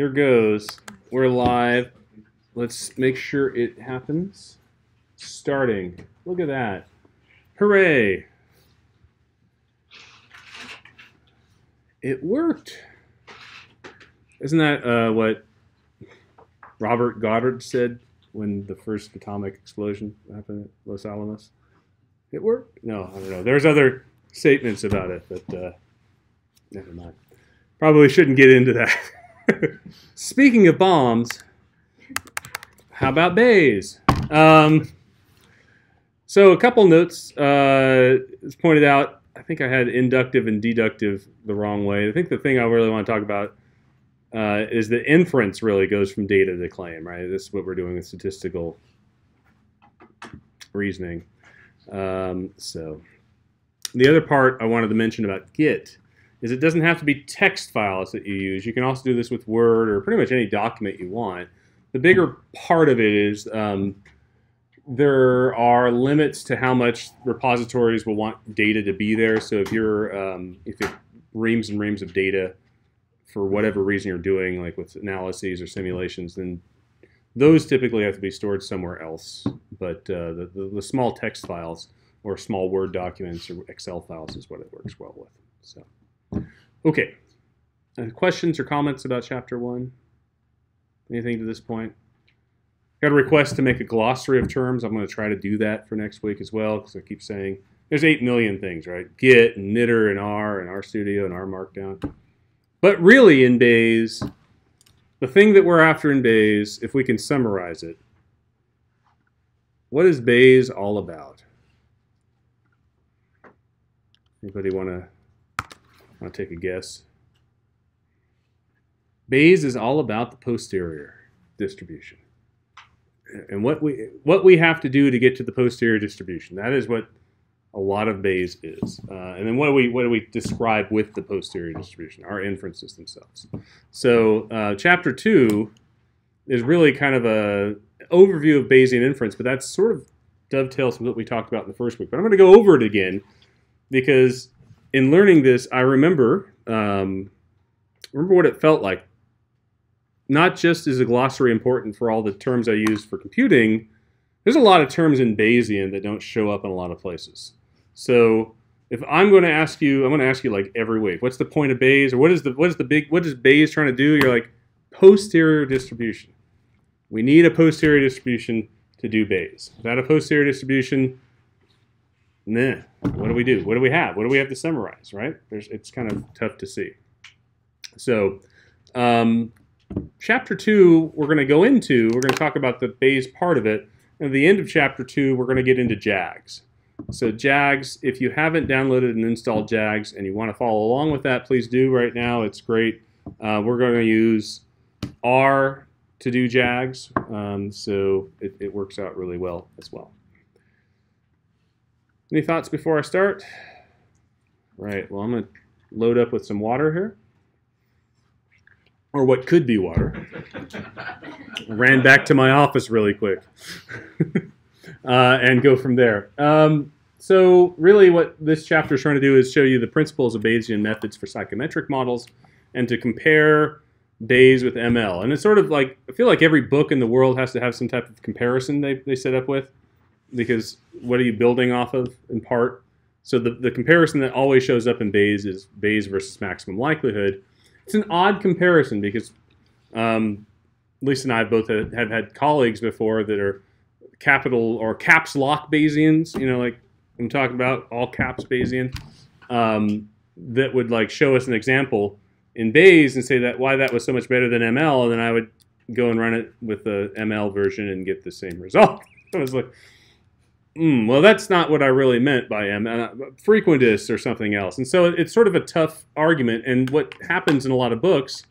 here goes. We're live. Let's make sure it happens. Starting. Look at that. Hooray. It worked. Isn't that what Robert Goddard said when the first atomic explosion happened at Los Alamos? It worked? No, I don't know. There's other statements about it, but never mind. Probably shouldn't get into that. Speaking of bombs, how about Bayes? So a couple notes. As pointed out, I think I had inductive and deductive the wrong way. I think the thing I really want to talk about is the inference really goes from data to claim, right? This is what we're doing with statistical reasoning. So the other part I wanted to mention about Git is it doesn't have to be text files that you use. You can also do this with Word or pretty much any document you want. The bigger part of it is there are limits to how much repositories will want data to be there. So if you're if it reams and reams of data for whatever reason you're doing, like with analyses or simulations, then those typically have to be stored somewhere else. But the small text files or small Word documents or Excel files is what it works well with. So, okay. Questions or comments about Chapter 1? Anything to this point? Got a request to make a glossary of terms. I'm going to try to do that for next week as well, because I keep saying there's 8 million things, right? Git and Knitter and R and RStudio and R Markdown. But really in Bayes, the thing that we're after in Bayes, if we can summarize it, what is Bayes all about? Anybody want to take a guess? Bayes is all about the posterior distribution. And what we have to do to get to the posterior distribution. That is what a lot of Bayes is. And then what do we describe with the posterior distribution? Our inferences themselves. So Chapter 2 is really kind of an overview of Bayesian inference, but that sort of dovetails with what we talked about in the first week. But I'm going to go over it again because in learning this, I remember what it felt like. Not just is a glossary important for all the terms I use for computing, there's a lot of terms in Bayesian that don't show up in a lot of places. So if I'm going to ask you, I'm going to ask you like every week, what's the point of Bayes? Or what is Bayes trying to do? You're like, posterior distribution. We need a posterior distribution to do Bayes. Without a posterior distribution, nah, what do we do? What do we have? What do we have to summarize, right? It's kind of tough to see. So, Chapter 2, we're going to talk about the Bayes part of it. And at the end of Chapter 2, we're going to get into JAGs. So JAGs, if you haven't downloaded and installed JAGs and you want to follow along with that, please do right now. It's great. We're going to use R to do JAGs, so it works out really well as well. Any thoughts before I start? Right, well, I'm going to load up with some water here. Or what could be water. I ran back to my office really quick and go from there. So really what this chapter is trying to do is show you the principles of Bayesian methods for psychometric models and to compare Bayes with ML. And it's sort of like, I feel like every book in the world has to have some type of comparison they set up with, because what are you building off of in part? So the comparison that always shows up in Bayes is Bayes versus maximum likelihood. It's an odd comparison because Lisa and I both have had colleagues before that are capital or caps lock Bayesians, you know, like I'm talking about all caps Bayesian, that would like show us an example in Bayes and say that why that was so much better than ML, and then I would go and run it with the ML version and get the same result. I was like, well, that's not what I really meant by frequentist or something else. And so it's sort of a tough argument. And what happens in a lot of books,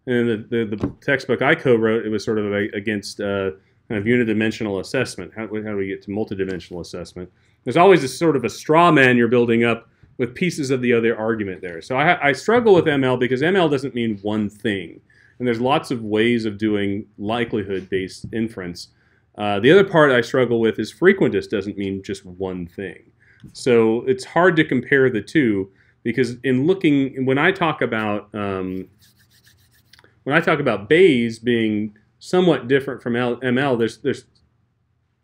and the textbook I co-wrote, it was sort of against kind of unidimensional assessment. How do we get to multidimensional assessment? There's always this sort of a straw man you're building up with pieces of the other argument there. So I struggle with ML because ML doesn't mean one thing. And there's lots of ways of doing likelihood-based inference. The other part I struggle with is frequentist doesn't mean just one thing. So it's hard to compare the two because when I talk about when I talk about Bayes being somewhat different from ML, there's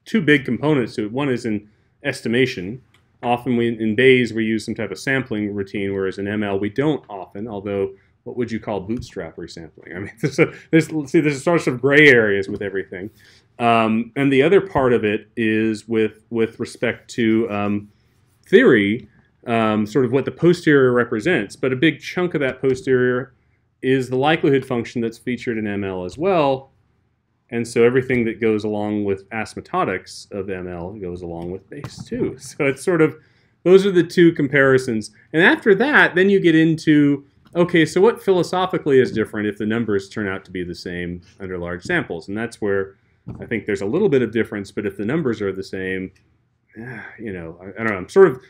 two big components to it. One is in estimation. Often in Bayes we use some type of sampling routine, whereas in ML we don't often, although what would you call bootstrap resampling? I mean, there's sorts of gray areas with everything. And the other part of it is with respect to theory, sort of what the posterior represents. But a big chunk of that posterior is the likelihood function that's featured in ML as well. And so everything that goes along with asymptotics of ML goes along with Bayes too. So it's sort of, those are the two comparisons. And after that, then you get into, okay, so what philosophically is different if the numbers turn out to be the same under large samples? And that's where I think there's a little bit of difference, but if the numbers are the same, you know, I don't know, I'm sort of,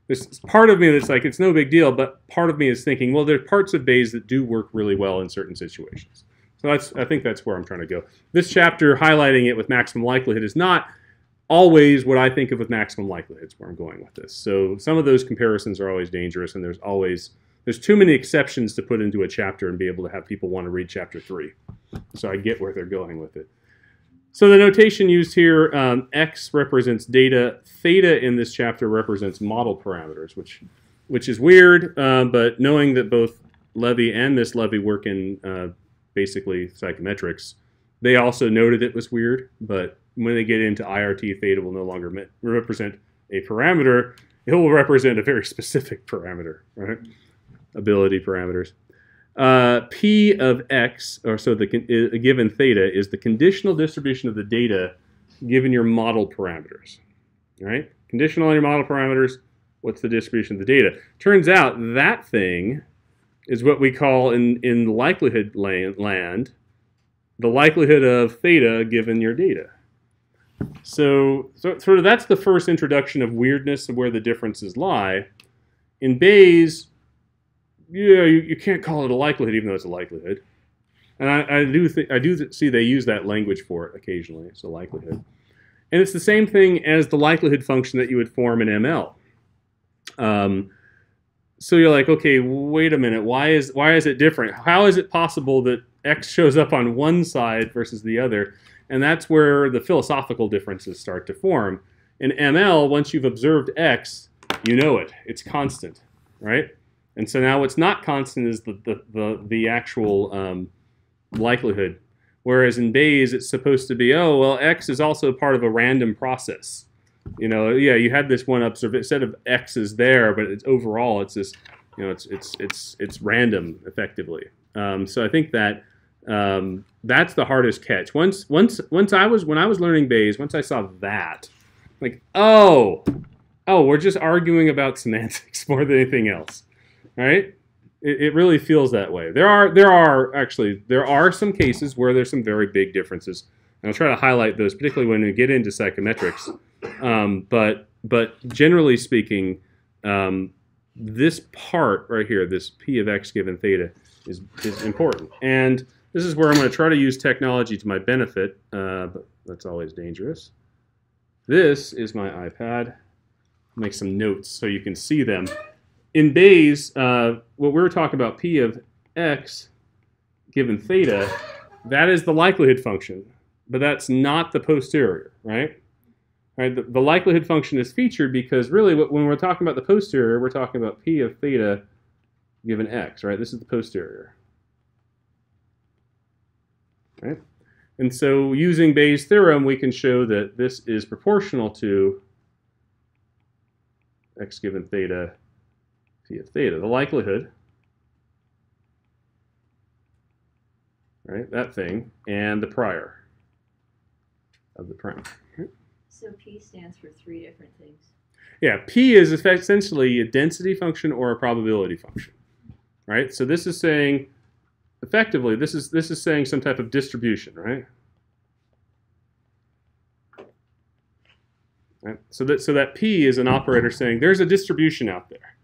there's part of me that's like, it's no big deal, but part of me is thinking, well, there's parts of Bayes that do work really well in certain situations. So I think that's where I'm trying to go. This chapter, highlighting it with maximum likelihood, is not always what I think of with maximum likelihood. Is where I'm going with this. So some of those comparisons are always dangerous, and there's too many exceptions to put into a chapter and be able to have people want to read chapter 3. So I get where they're going with it. So the notation used here, X represents data. Theta in this chapter represents model parameters, which is weird, but knowing that both Levy and Miss Levy work in basically psychometrics, they also noted it was weird, but when they get into IRT, theta will no longer represent a parameter. It will represent a very specific parameter, right? Ability parameters. P of X, or so a given theta, is the conditional distribution of the data given your model parameters, right? Conditional on your model parameters, what's the distribution of the data? Turns out that thing is what we call in likelihood land, the likelihood of theta given your data. So sort of that's the first introduction of weirdness of where the differences lie. In Bayes, yeah, you can't call it a likelihood even though it's a likelihood. And I do see they use that language for it occasionally. It's a likelihood. And it's the same thing as the likelihood function that you would form in ML. So you're like, okay, wait a minute, why is it different? How is it possible that X shows up on one side versus the other? And that's where the philosophical differences start to form. In ML, once you've observed X, you know it. It's constant, right? And so now what's not constant is the actual likelihood. Whereas in Bayes, it's supposed to be, oh, well, X is also part of a random process. You know, yeah, you had this one set of X's there, but it's overall it's this, you know, it's random effectively. So I think that that's the hardest catch. When I was learning Bayes, once I saw that, like, oh, we're just arguing about semantics more than anything else, right? It really feels that way. There are some cases where there's some very big differences, and I'll try to highlight those, particularly when we get into psychometrics. But generally speaking, this part right here, this P of X given theta, is important. And this is where I'm going to try to use technology to my benefit, but that's always dangerous. This is my iPad. I'll make some notes so you can see them. In Bayes, what we were talking about, P of X given theta, that is the likelihood function, but that's not the posterior, right? Right, the likelihood function is featured because really when we're talking about the posterior, we're talking about P of theta given X, right? This is the posterior, right? And so using Bayes' theorem, we can show that this is proportional to X given theta, P of theta, the likelihood, right? That thing, and the prior of the prime. So P stands for 3 different things. Yeah, P is essentially a density function or a probability function, right? So this is saying, effectively, this is saying some type of distribution, right? Right? So that P is an operator saying there's a distribution out there,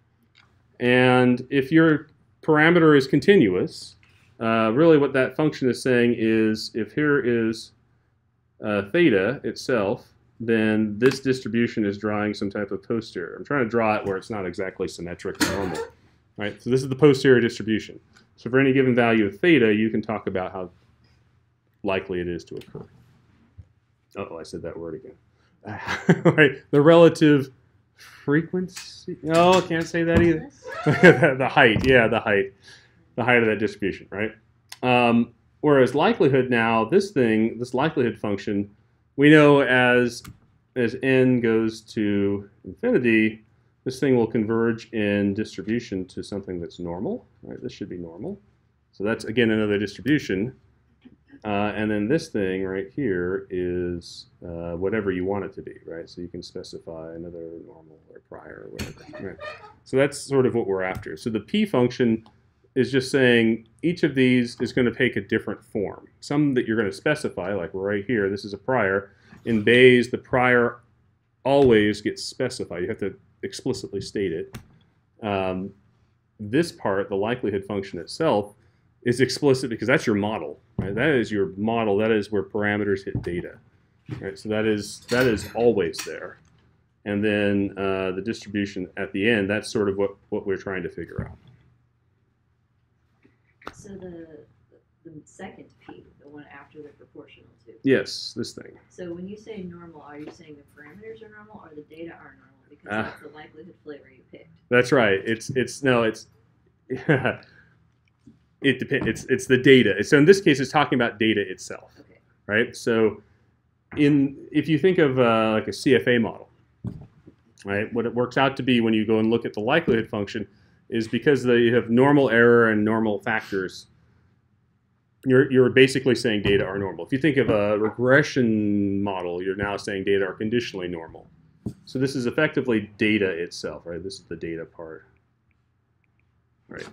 and if your parameter is continuous, really what that function is saying is if here is theta itself, then this distribution is drawing some type of posterior. I'm trying to draw it where it's not exactly symmetric and normal. right? So this is the posterior distribution. So for any given value of theta, you can talk about how likely it is to occur. Oh, I said that word again. Right, the relative frequency. Oh, I can't say that either. The height, yeah, the height of that distribution, right? Whereas likelihood now, this likelihood function, we know as n goes to infinity, this thing will converge in distribution to something that's normal, right? This should be normal. So that's, again, another distribution. And then this thing right here is whatever you want it to be, right? So you can specify another normal or prior or whatever. Right? So that's sort of what we're after. So the p function is just saying each of these is going to take a different form. Some that you're going to specify, like right here, this is a prior. In Bayes, the prior always gets specified. You have to explicitly state it. This part, the likelihood function itself, is explicit because that's your model, right? That is your model. That is where parameters hit data, right? So that is always there. And then the distribution at the end, that's sort of what we're trying to figure out. So the second P, the one after the proportional to. Yes, this thing. So when you say normal, are you saying the parameters are normal or the data are normal? Because that's the likelihood flavor you picked. That's right. It depends. It's the data. So in this case, it's talking about data itself, okay. Right? So if you think of like a CFA model, right? What it works out to be when you go and look at the likelihood function is because you have normal error and normal factors. You're basically saying data are normal. If you think of a regression model, you're now saying data are conditionally normal. So this is effectively data itself, right? This is the data part, right?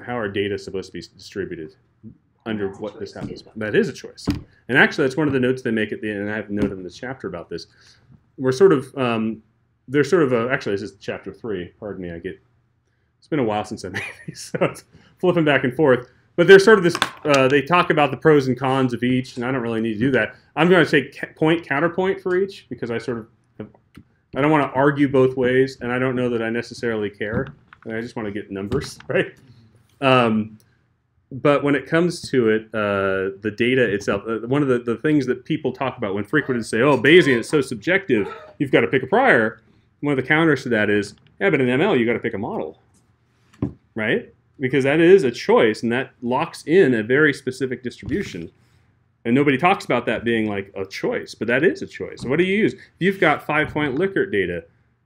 How are data supposed to be distributed under what this happens? That is a choice. And actually, that's one of the notes they make at the end, and I have a note in this chapter about this. We're sort of, there's sort of actually, this is chapter 3. Pardon me, it's been a while since I made these, so it's flipping back and forth. But there's sort of this, they talk about the pros and cons of each, and I don't really need to do that. I'm going to take point, counterpoint for each, because I sort of I don't want to argue both ways, and I don't know that I necessarily care. I just want to get numbers, right? But when it comes to it, the data itself, one of the things that people talk about when frequently say, oh, Bayesian is so subjective, you've got to pick a prior. One of the counters to that is, yeah, but in ML, you've got to pick a model, right? Because that is a choice, and that locks in a very specific distribution. And nobody talks about that being like a choice, but that is a choice. So what do you use? If you've got 5-point Likert data,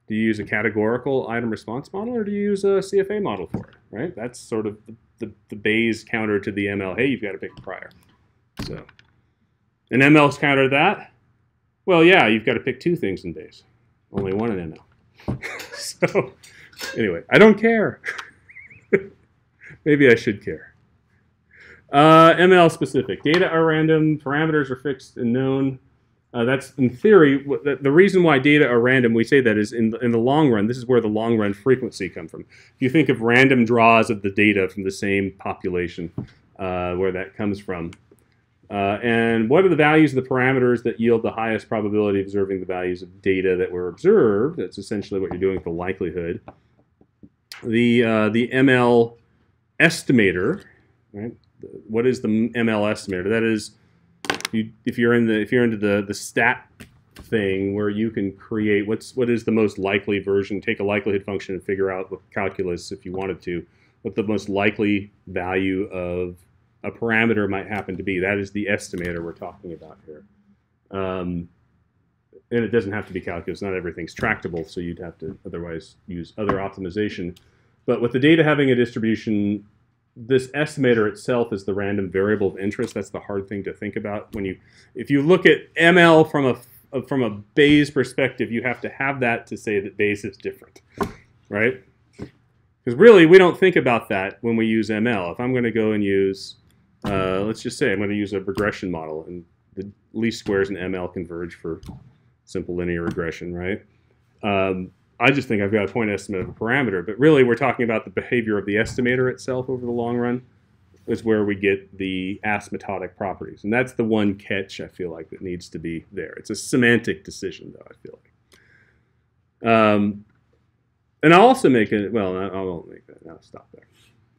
do you use a categorical item response model, or do you use a CFA model for it, right? That's sort of the Bayes counter to the ML. Hey, you've got to pick a prior. So, an ML's counter to that? Well, yeah, you've got to pick 2 things in Bayes. Only one in ML. So, anyway, I don't care. Maybe I should care. ML specific. Data are random. Parameters are fixed and known. That's, in theory, the reason why data are random, we say that is in the long run, this is where the long run frequency comes from. If you think of random draws of the data from the same population, where that comes from. And what are the values of the parameters that yield the highest probability of observing the values of data that were observed? That's essentially what you're doing with the likelihood. The ML estimator, right? What is the ML estimator? That is, if you're into the stat thing where you can create what is the most likely version, take a likelihood function and figure out with calculus, if you wanted to, what the most likely value of a parameter might happen to be. That is the estimator we're talking about here. And it doesn't have to be calculus. Not everything's tractable, so you'd have to otherwise use other optimization. But with the data having a distribution, this estimator itself is the random variable of interest. That's the hard thing to think about. If you look at ML from a Bayes perspective, you have to have that to say that Bayes is different, right? Because really, we don't think about that when we use ML. If I'm going to go and use, let's just say I'm going to use a regression model, and the least squares in ML converge for simple linear regression, right? I just think I've got a point estimate of a parameter, but really we're talking about the behavior of the estimator itself over the long run is where we get the asymptotic properties. And that's the one catch I feel like that needs to be there. It's a semantic decision, though, I feel like. And I'll also make it, well, I won't make that. I'll stop there.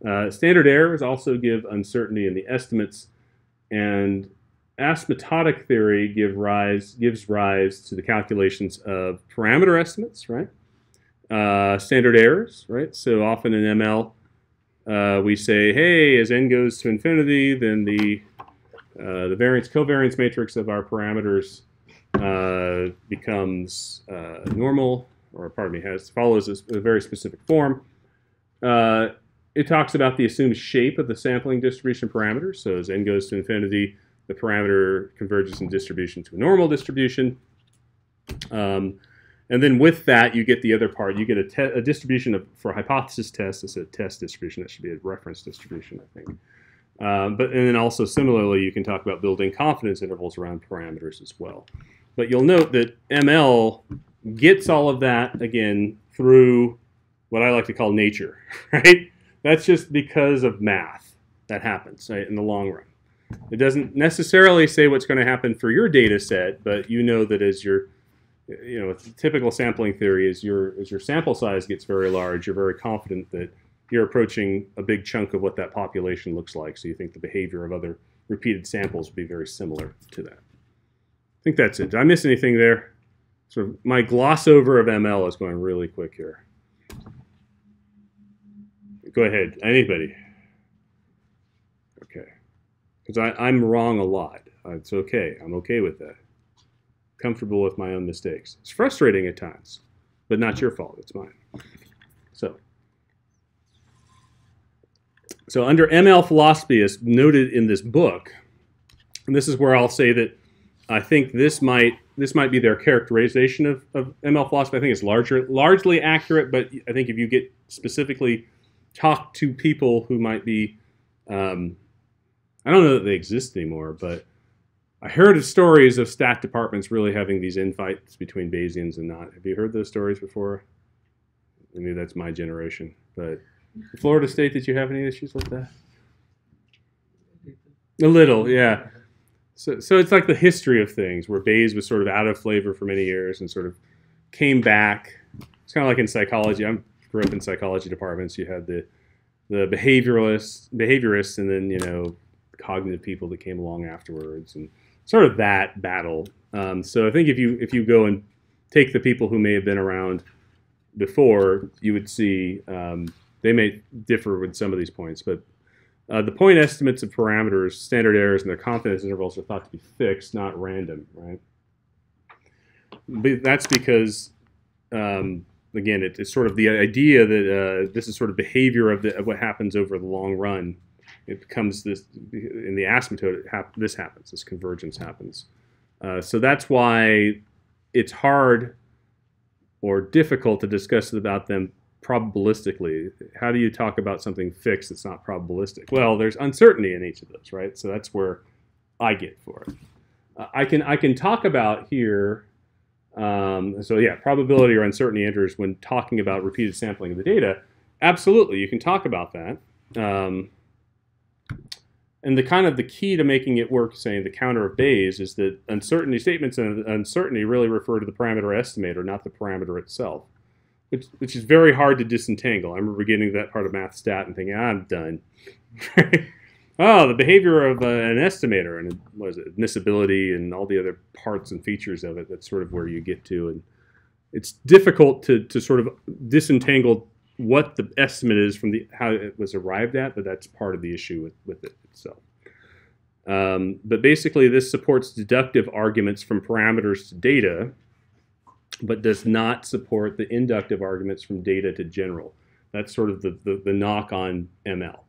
Standard errors also give uncertainty in the estimates, and asymptotic theory gives rise to the calculations of parameter estimates, right? Standard errors, right? So often in ML, we say, hey, as n goes to infinity, then the covariance matrix of our parameters becomes normal, or pardon me, follows a very specific form. It talks about the assumed shape of the sampling distribution parameters. So as n goes to infinity, the parameter converges in distribution to a normal distribution. And then with that, you get the other part. You get a distribution for hypothesis tests. It's a test distribution. That should be a reference distribution, I think. And then also similarly, you can talk about building confidence intervals around parameters as well. But you'll note that ML gets all of that, again, through what I like to call nature, right? That's just because of math that happens, right, in the long run. It doesn't necessarily say what's going to happen for your data set, but you know that as your typical sampling theory is as your sample size gets very large, you're very confident that you're approaching a big chunk of what that population looks like. So you think the behavior of other repeated samples will be very similar to that. I think that's it. Did I miss anything there? So my gloss over of ML is going really quick here. Go ahead, anybody. Okay. Because I'm wrong a lot. It's okay. I'm okay with that. Comfortable with my own mistakes. It's frustrating at times, but not your fault. It's mine. So under ML philosophy, as noted in this book, and this is where I'll say that I think this might be their characterization of ML philosophy. I think it's largely accurate, but I think if you get specifically talk to people who might be, I don't know that they exist anymore, but I heard of stories of stat departments really having these infights between Bayesians and not. Have you heard those stories before? Maybe that's my generation. But Florida State, did you have any issues with that? A little, yeah. So it's like the history of things where Bayes was sort of out of flavor for many years and sort of came back. It's kind of like in psychology. I grew up in psychology departments. You had the behaviorists and then, cognitive people that came along afterwards, and sort of that battle. So I think if you go and take the people who may have been around before, you would see they may differ with some of these points. But the point estimates of parameters, standard errors, and their confidence intervals are thought to be fixed, not random, right? But that's because, again, it's sort of the idea that this is sort of behavior of what happens over the long run. It becomes this, in the asymptote, this happens, this convergence happens. So that's why it's hard or difficult to discuss about them probabilistically. How do you talk about something fixed that's not probabilistic? Well, there's uncertainty in each of those, right? So that's where I get for it. I can talk about here, so yeah, probability or uncertainty enters when talking about repeated sampling of the data. Absolutely, you can talk about that. And the key to making it work, saying the counter of Bayes, is that uncertainty statements and uncertainty really refer to the parameter estimator, not the parameter itself, which is very hard to disentangle. I remember getting to that part of math stat and thinking, I'm done. Oh, the behavior of an estimator, and what is it, admissibility and all the other parts and features of it, that's sort of where you get to. And it's difficult to sort of disentangle what the estimate is from how it was arrived at, but that's part of the issue with it itself. But basically, this supports deductive arguments from parameters to data, but does not support the inductive arguments from data to general. That's sort of the knock on ML.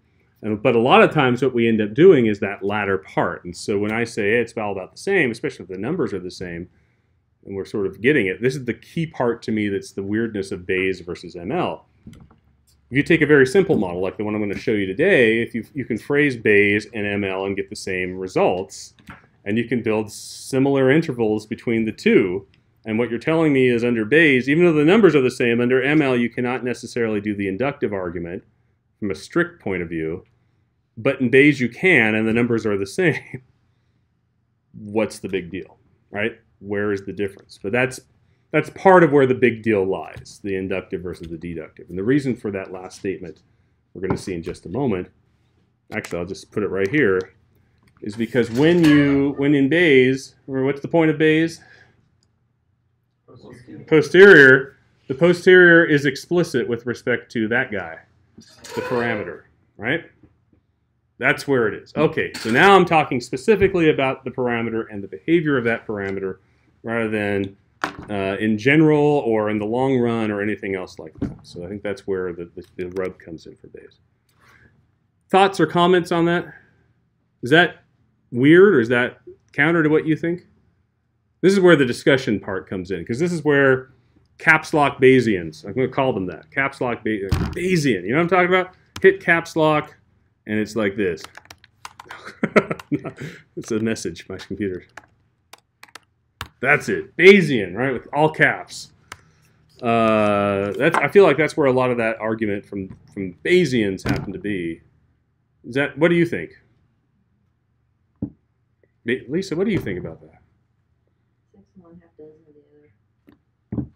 But a lot of times what we end up doing is that latter part. And so when I say, hey, it's all about the same, especially if the numbers are the same, and we're sort of getting it, this is the key part to me that's the weirdness of Bayes versus ML. If you take a very simple model, like the one I'm going to show you today, if you can phrase Bayes and ML and get the same results, and you can build similar intervals between the two, and what you're telling me is under Bayes, even though the numbers are the same, under ML you cannot necessarily do the inductive argument from a strict point of view, but in Bayes you can, and the numbers are the same. What's the big deal, right? Where is the difference? But that's part of where the big deal lies, the inductive versus the deductive. And the reason for that last statement we're going to see in just a moment, actually I'll just put it right here, is because when in Bayes, remember what's the point of Bayes? Posterior. The posterior is explicit with respect to that guy, the parameter, right? That's where it is. Okay, so now I'm talking specifically about the parameter and the behavior of that parameter rather than in general or in the long run or anything else like that. So I think that's where the rub comes in for Bayes. Thoughts or comments on that? Is that weird or is that counter to what you think? This is where the discussion part comes in, because this is where caps lock Bayesians, I'm going to call them that, caps lock Bayesian, you know what I'm talking about? Hit caps lock, and it's like this. It's a message, my computer. That's it, Bayesian, right, with all caps. I feel like that's where a lot of that argument from Bayesians happen to be. Is that, what do you think? Lisa, what do you think about that? 6 and 1/2 dozen of the other.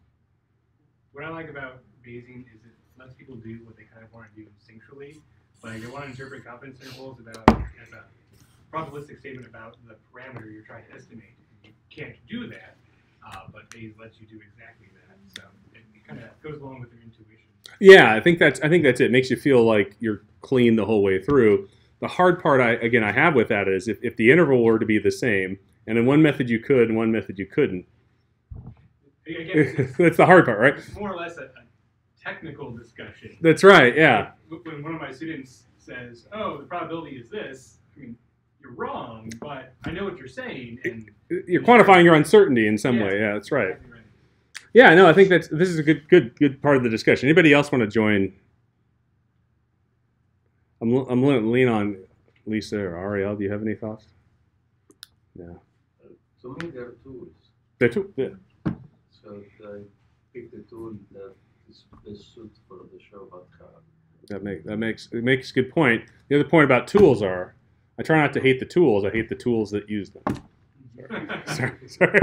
What I like about Bayesian is it lets people do what they kind of want to do instinctually. Like they want to interpret confidence intervals as a probabilistic statement about the parameter you're trying to estimate. You can't do that, but Bayes lets you do exactly that. So it kind of goes along with your intuition. Yeah, I think that's it. It makes you feel like you're clean the whole way through. The hard part I have with that is if the interval were to be the same, and in one method you could, and one method you couldn't. That's the hard part, right? It's more or less a technical discussion. That's right, yeah. When one of my students says, "Oh, the probability is this," I mean, you're wrong, but I know what you're saying, and you're quantifying your uncertainty in some way. Yeah, that's right. Exactly right. Yeah, no, I think this is a good part of the discussion. Anybody else want to join? I'm going to lean on Lisa or Ariel. Do you have any thoughts? No. To me, there are tools. They're yeah. So I pick the tool that is best suited for the show about car. That makes a good point. The other point about tools are, I try not to hate the tools. I hate the tools that use them. Sorry.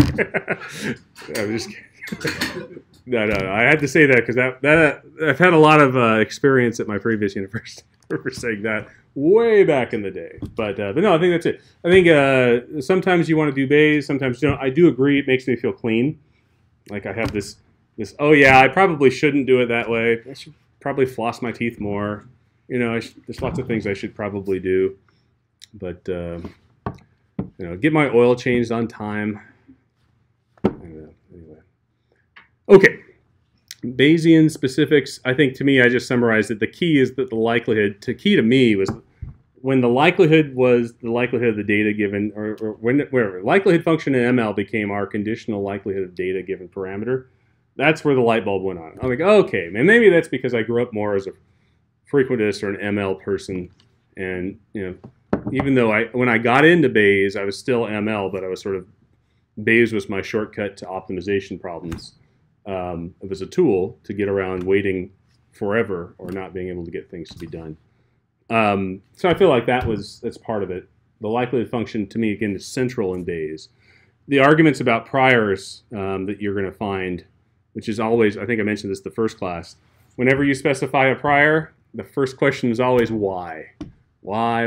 I'm just kidding. No. I had to say that because that I've had a lot of experience at my previous university for saying that way back in the day. But no, I think that's it. I think sometimes you want to do Bayes, sometimes you don't. I do agree. It makes me feel clean. Like I have this. Oh yeah, I probably shouldn't do it that way. I should probably floss my teeth more. You know, there's lots of things I should probably do. But you know, get my oil changed on time. Anyway. Okay. Bayesian specifics, I think to me, I just summarized it. The key is that the likelihood, key to me was when the likelihood was the likelihood of the data given, or wherever, likelihood function in ML became our conditional likelihood of data given parameter. That's where the light bulb went on. I'm like, okay, man, maybe that's because I grew up more as a frequentist or an ML person. And, you know, even though when I got into Bayes, I was still ML, but I was sort of, Bayes was my shortcut to optimization problems. It was a tool to get around waiting forever or not being able to get things to be done. So I feel like that's part of it. The likelihood function, to me, again, is central in Bayes. The arguments about priors that you're going to find, which is always, I think I mentioned this the first class, whenever you specify a prior, the first question is always why? Why?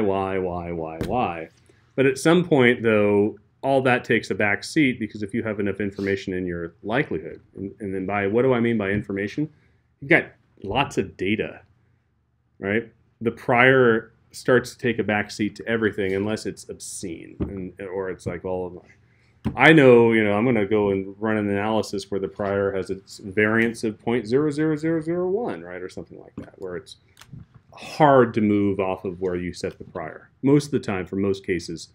But at some point, though, all that takes a back seat because if you have enough information in your likelihood, and then by, what do I mean by information? You've got lots of data, right? The prior starts to take a back seat to everything unless it's obscene, or it's like, well, I know, I'm going to go and run an analysis where the prior has its variance of 0.00001, right, or something like that, where it's hard to move off of where you set the prior. Most of the time, for most cases,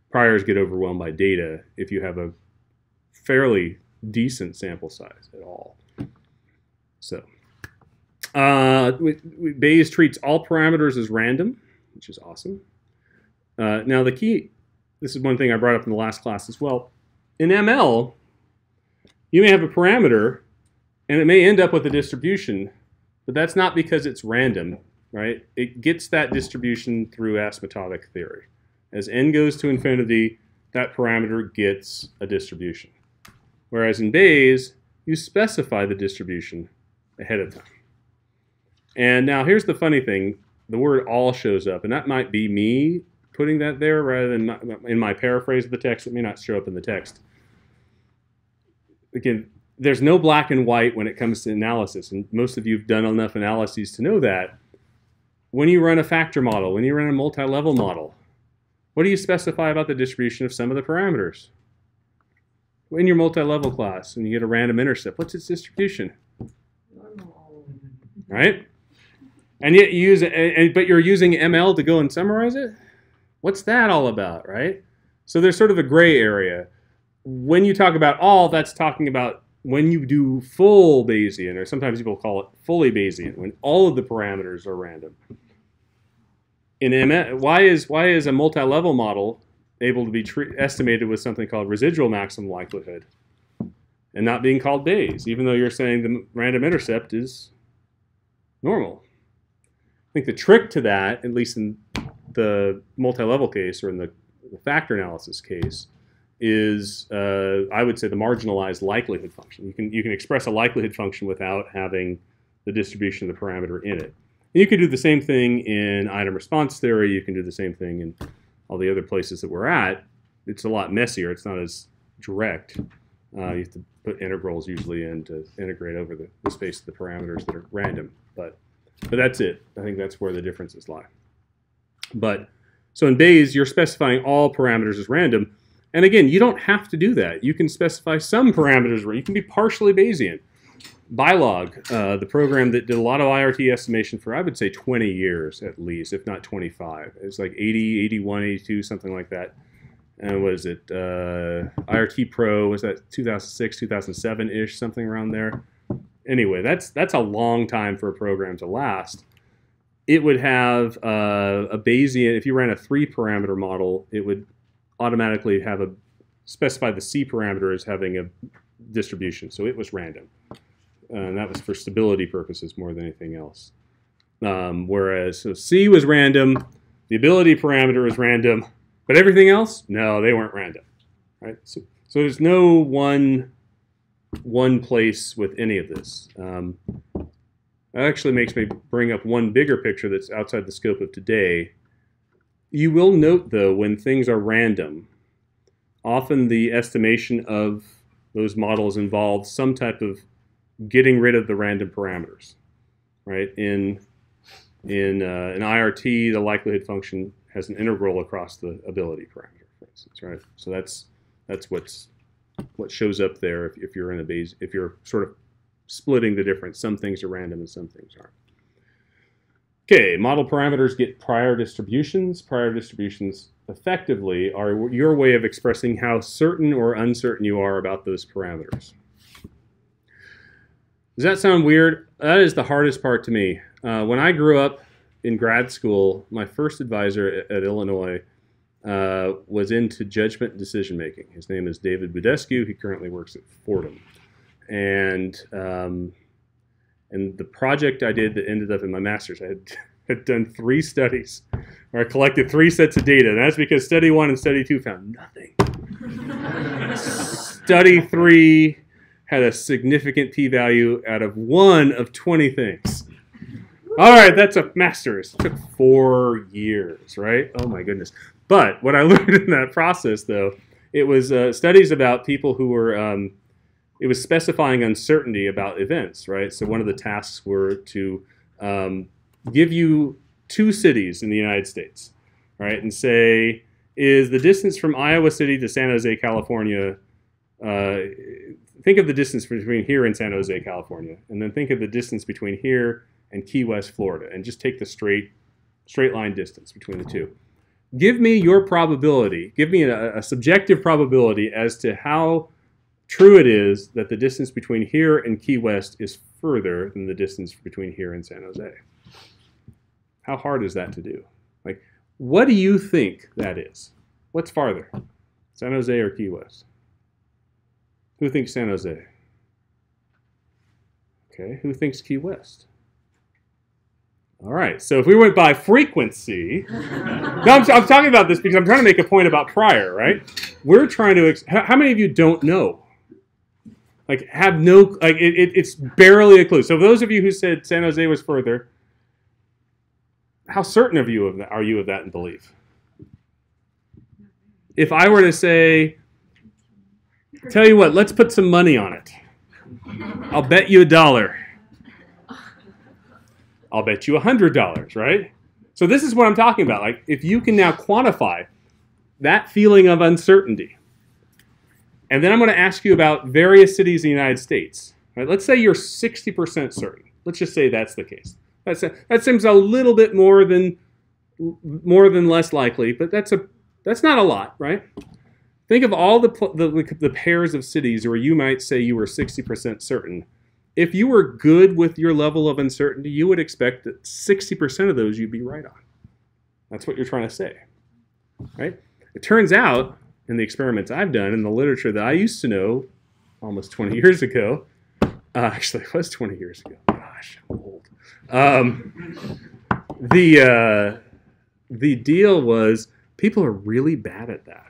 priors get overwhelmed by data if you have a fairly decent sample size at all. So, Bayes treats all parameters as random, which is awesome. Now the key, this is one thing I brought up in the last class as well. In ML, you may have a parameter, and it may end up with a distribution, but that's not because it's random, right? It gets that distribution through asymptotic theory. As n goes to infinity, that parameter gets a distribution. Whereas in Bayes, you specify the distribution ahead of time. And now here's the funny thing. the word all shows up, and that might be me putting that there rather than in my paraphrase of the text. It may not show up in the text. Again, there's no black and white when it comes to analysis, and most of you have done enough analyses to know that. When you run a factor model, when you run a multi-level model, what do you specify about the distribution of some of the parameters? In your multi-level class, when you get a random intercept, what's its distribution? Normal. Right? And yet you use but you're using ML to go and summarize it? What's that all about, right? So there's sort of a gray area. When you talk about all, that's talking about when you do full Bayesian, or sometimes people call it fully Bayesian, when all of the parameters are random. In ML, why is a multi-level model able to be estimated with something called residual maximum likelihood and not being called Bayes, even though you're saying the random intercept is normal? I think the trick to that, at least in the multi-level case or in the factor analysis case, is I would say the marginalized likelihood function. You can express a likelihood function without having the distribution of the parameter in it. And you can do the same thing in item response theory. You can do the same thing in all the other places that we're at. It's a lot messier. It's not as direct. You have to put integrals usually in to integrate over the space of the parameters that are random. But that's it. I think that's where the differences lie. But so in Bayes, you're specifying all parameters as random. And again, you don't have to do that. You can specify some parameters where you can be partially Bayesian. Bilog, the program that did a lot of IRT estimation for, I would say, 20 years at least, if not 25. It's like 80, 81, 82, something like that. And was it IRT Pro, was that 2006, 2007-ish, something around there? Anyway, that's a long time for a program to last. It would have a Bayesian, if you ran a 3-parameter model, it would automatically have specify the C parameter as having a distribution. So it was random. And that was for stability purposes more than anything else. Whereas so C was random, the ability parameter was random, but everything else, no, they weren't random. Right? So there's no one place with any of this. That actually makes me bring up one bigger picture that's outside the scope of today. You will note, though, when things are random, often the estimation of those models involves some type of getting rid of the random parameters, right? In an IRT, the likelihood function has an integral across the ability parameter, for instance, right? So that's what shows up there if you're in a Bayes, if you're sort of splitting the difference. Some things are random and some things aren't. Okay, model parameters get prior distributions. Prior distributions effectively are your way of expressing how certain or uncertain you are about those parameters. Does that sound weird? That is the hardest part to me. When I grew up in grad school, my first advisor at Illinois was into judgment and decision making. His name is David Budescu. He currently works at Fordham. And the project I did that ended up in my master's, I had done 3 studies, where I collected 3 sets of data. And that's because study 1 and study 2 found nothing. Study 3 had a significant p-value out of 1 of 20 things. All right, that's a master's. It took 4 years, right? Oh my goodness. But what I learned in that process, though, it was studies about people who were, it was specifying uncertainty about events, right? So one of the tasks were to give you 2 cities in the United States, right? And say, is the distance from Iowa City to San Jose, California, think of the distance between here and San Jose, California, and then think of the distance between here and Key West, Florida, and just take the straight line distance between the 2. Give me your probability, give me a subjective probability as to how true it is that the distance between here and Key West is further than the distance between here and San Jose. How hard is that to do? Like, what do you think that is? What's farther, San Jose or Key West? Who thinks San Jose? Okay, who thinks Key West? All right, so if we went by frequency, no, I'm talking about this because I'm trying to make a point about prior, right? We're trying to, how many of you don't know? Like, have no, like, it's barely a clue. So those of you who said San Jose was further, how certain of you of that, are you of that in belief? If I were to say, tell you what, let's put some money on it. I'll bet you $1. I'll bet you $100, right? So this is what I'm talking about. Like, if you can now quantify that feeling of uncertainty, and then I'm going to ask you about various cities in the United States. Right? Let's say you're 60% certain. Let's just say that's the case. That seems a little bit more than less likely, but that's not a lot, right? Think of all the pairs of cities where you might say you were 60% certain. If you were good with your level of uncertainty, you would expect that 60% of those you'd be right on. That's what you're trying to say, right? It turns out, in the experiments I've done, in the literature that I used to know almost 20 years ago, actually it was 20 years ago, gosh, I'm old. The deal was people are really bad at that.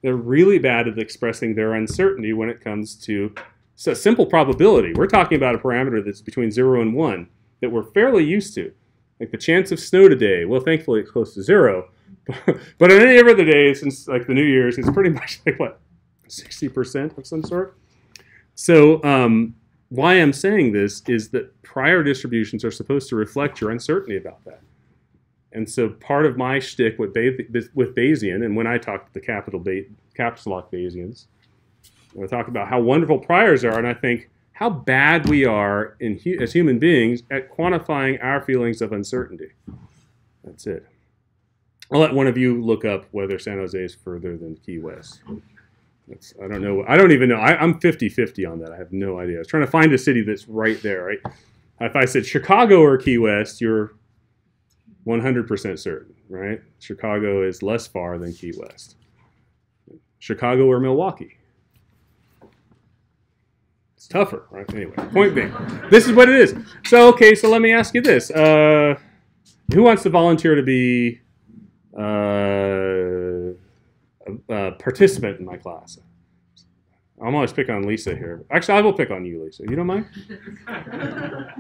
They're really bad at expressing their uncertainty when it comes to simple probability. We're talking about a parameter that's between 0 and 1 that we're fairly used to. Like the chance of snow today, well, thankfully it's close to 0. But on any other day since like the New Year's, it's pretty much like what, 60% of some sort? So why I'm saying this is that prior distributions are supposed to reflect your uncertainty about that. And so part of my shtick with Bayesian, and when I talk to the caps lock Bayesians, I talk about how wonderful priors are, and I think how bad we are as human beings at quantifying our feelings of uncertainty. That's it. I'll let one of you look up whether San Jose is further than Key West. I don't know. I don't even know. I'm 50-50 on that. I have no idea. I was trying to find a city that's right there, right? If I said Chicago or Key West, you're 100% certain, right? Chicago is less far than Key West. Chicago or Milwaukee. It's tougher, right? Anyway, point being, this is what it is. So, okay, so let me ask you this. Who wants to volunteer to be a participant in my class? I'm always pick on Lisa here. Actually, I will pick on you, Lisa. You don't mind?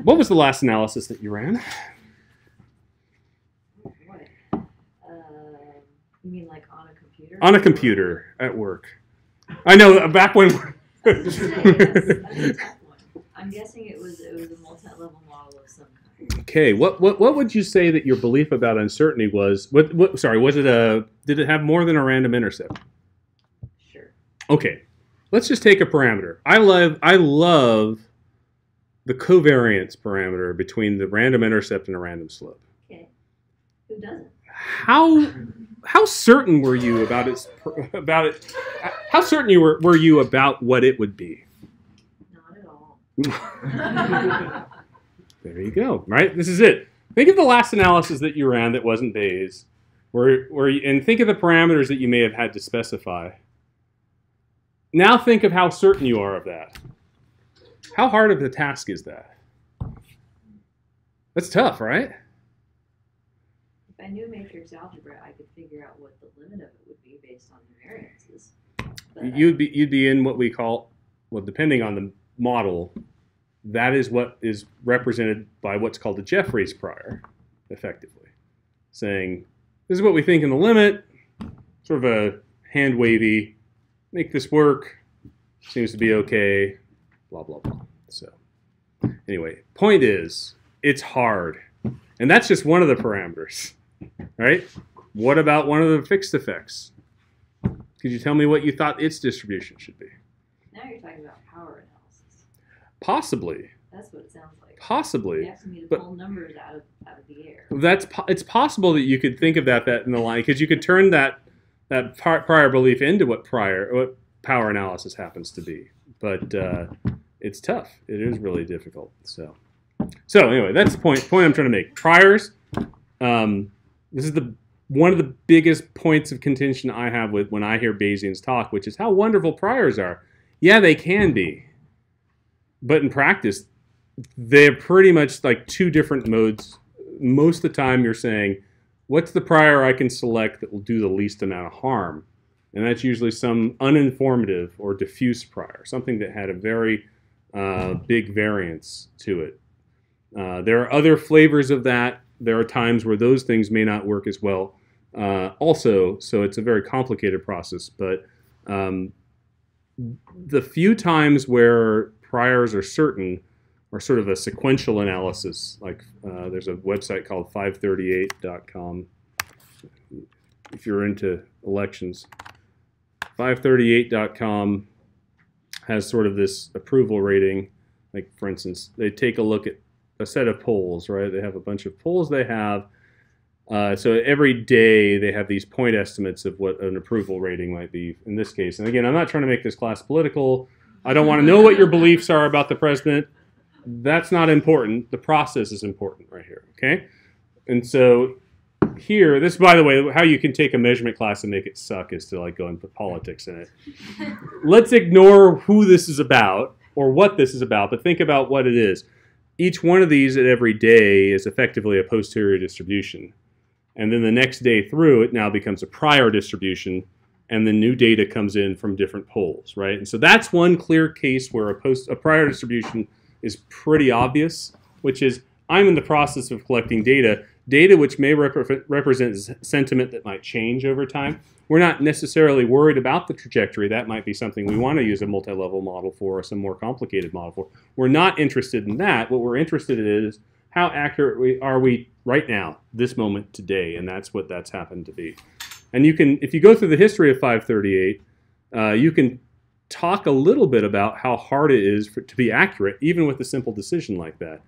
What was the last analysis that you ran? You mean like on a computer? On a computer at work. I know, back when... That's a tough one. I'm guessing it was a multi-level model of some kind. Okay, what would you say that your belief about uncertainty was? Sorry, was it did it have more than a random intercept? Sure. Okay, let's just take a parameter. I love the covariance parameter between the random intercept and a random slope. Okay. Who doesn't? How certain were you about it? How certain were you about what it would be? Not at all. There you go. Right. This is it. Think of the last analysis that you ran that wasn't Bayes, and think of the parameters that you may have had to specify. Now think of how certain you are of that. How hard of a task is that? That's tough, right? If I knew matrix algebra, I could figure out what the limit of it would be based on the variances. But You'd be in what we call, well, depending on the model, that is what is represented by what's called a Jeffreys prior, effectively. Saying, this is what we think in the limit, sort of a hand-wavy, make this work, seems to be okay, blah, blah, blah. So, anyway, point is, it's hard. And that's just one of the parameters, right? What about one of the fixed effects? Could you tell me what you thought its distribution should be? now you're talking about power analysis. Possibly. That's what it sounds like. Possibly. You're asking me to But- pull numbers out of the air. It's possible that you could think of that in the line, because you could turn that prior belief into what power analysis happens to be. But it's tough. It is really difficult. So anyway, that's the point I'm trying to make. Priors. This is one of the biggest points of contention I have with when I hear Bayesians talk, which is how wonderful priors are. Yeah, they can be, but in practice, they're pretty much like two different modes. Most of the time you're saying, what's the prior I can select that will do the least amount of harm? And that's usually some uninformative or diffuse prior, something that had a very big variance to it. There are other flavors of that. there are times where those things may not work as well also. So it's a very complicated process. But the few times where priors are certain are sort of a sequential analysis. Like there's a website called 538.com if you're into elections. 538.com has sort of this approval rating. Like, for instance, they take a look at a set of polls, right? They have a bunch of polls they have. So every day they have these point estimates of what an approval rating might be in this case. And again, I'm not trying to make this class political. I don't want to know what your beliefs are about the president. That's not important. The process is important right here, okay? And so here, this, by the way, how you can take a measurement class and make it suck is to like go and put politics in it. Let's ignore who this is about or what this is about, but think about what it is. Each one of these at every day is effectively a posterior distribution. And then the next day through, it now becomes a prior distribution, and the new data comes in from different polls, right? And so that's one clear case where a prior distribution is pretty obvious, which is I'm in the process of collecting data which may represent sentiment that might change over time. We're not necessarily worried about the trajectory. That might be something we want to use a multi-level model for or some more complicated model for. We're not interested in that. What we're interested in is how accurate are we right now, this moment, today, and that's what that's happened to be. And you can, if you go through the history of 538, you can talk a little bit about how hard it is to be accurate, even with a simple decision like that,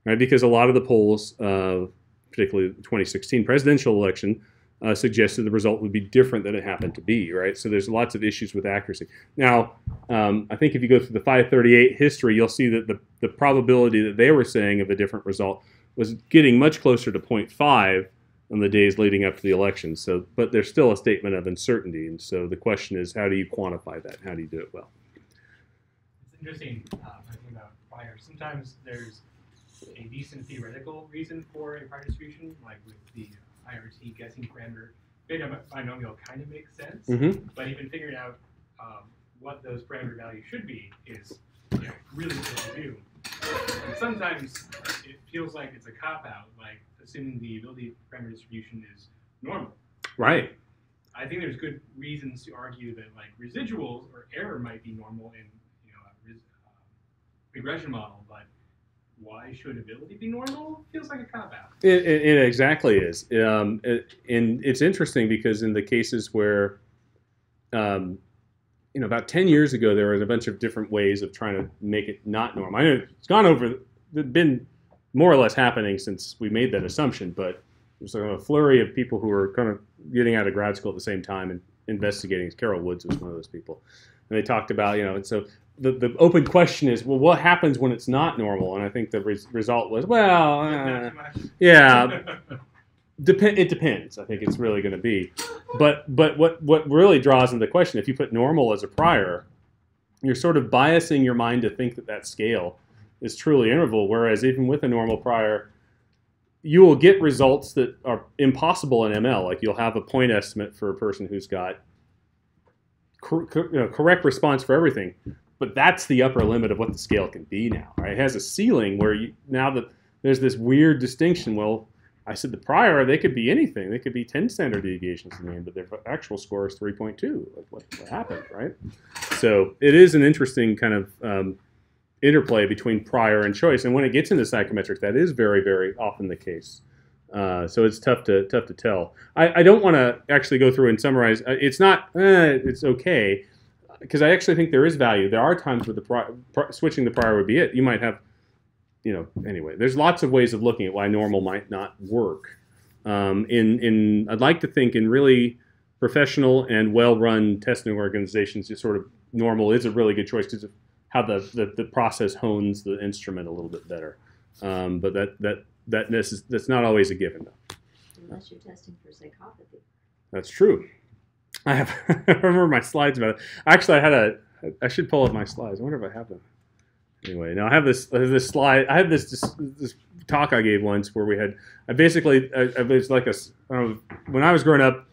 right? Because a lot of the polls, particularly the 2016 presidential election, suggested the result would be different than it happened to be, right? So there's lots of issues with accuracy. Now, I think if you go through the 538 history, you'll see that the probability that they were saying of a different result was getting much closer to 0.5 on the days leading up to the election. So, but there's still a statement of uncertainty, and so the question is, how do you quantify that? How do you do it well? It's interesting talking about prior. Sometimes there's a decent theoretical reason for a prior distribution, like with the IRT guessing parameter. Binomial kind of makes sense, but even figuring out what those parameter values should be is really difficult to do. And sometimes it feels like it's a cop-out, like assuming the ability parameter distribution is normal. Right. I think there's good reasons to argue that like residuals or error might be normal in a regression model, but why should ability be normal? Feels like a cop-out. It exactly is. And it's interesting because in the cases where, about 10 years ago, there was a bunch of different ways of trying to make it not normal. I know it's been more or less happening since we made that assumption, but there's sort of a flurry of people who were kind of getting out of grad school at the same time and investigating. Carol Woods was one of those people. And they talked about, and so the open question is, well, what happens when it's not normal? And I think the result was, well, yeah, it depends. I think it's really going to be. But what really draws into the question, if you put normal as a prior, you're sort of biasing your mind to think that scale is truly interval, whereas even with a normal prior, you will get results that are impossible in ML. Like you'll have a point estimate for a person who's got correct response for everything. But that's the upper limit of what the scale can be now, right? It has a ceiling where now that there's this weird distinction. Well, I said the prior, they could be anything. They could be 10 standard deviations in the end, but their actual score is 3.2. Like what happened, right? So it is an interesting kind of interplay between prior and choice. And when it gets into psychometric, that is very, very often the case. So it's tough to tell. I don't want to actually go through and summarize. It's not, it's okay. Because I actually think there is value. There are times where switching the prior would be it. You might have, anyway. There's lots of ways of looking at why normal might not work. I'd like to think in really professional and well-run testing organizations, just sort of normal is a really good choice because of how the process hones the instrument a little bit better. But that's not always a given, though. Unless you're testing for psychopathy. That's true. I remember my slides about it. Actually, I should pull up my slides. I wonder if I have them. Anyway, now I have this slide. I had this talk I gave once where it was like when I was growing up,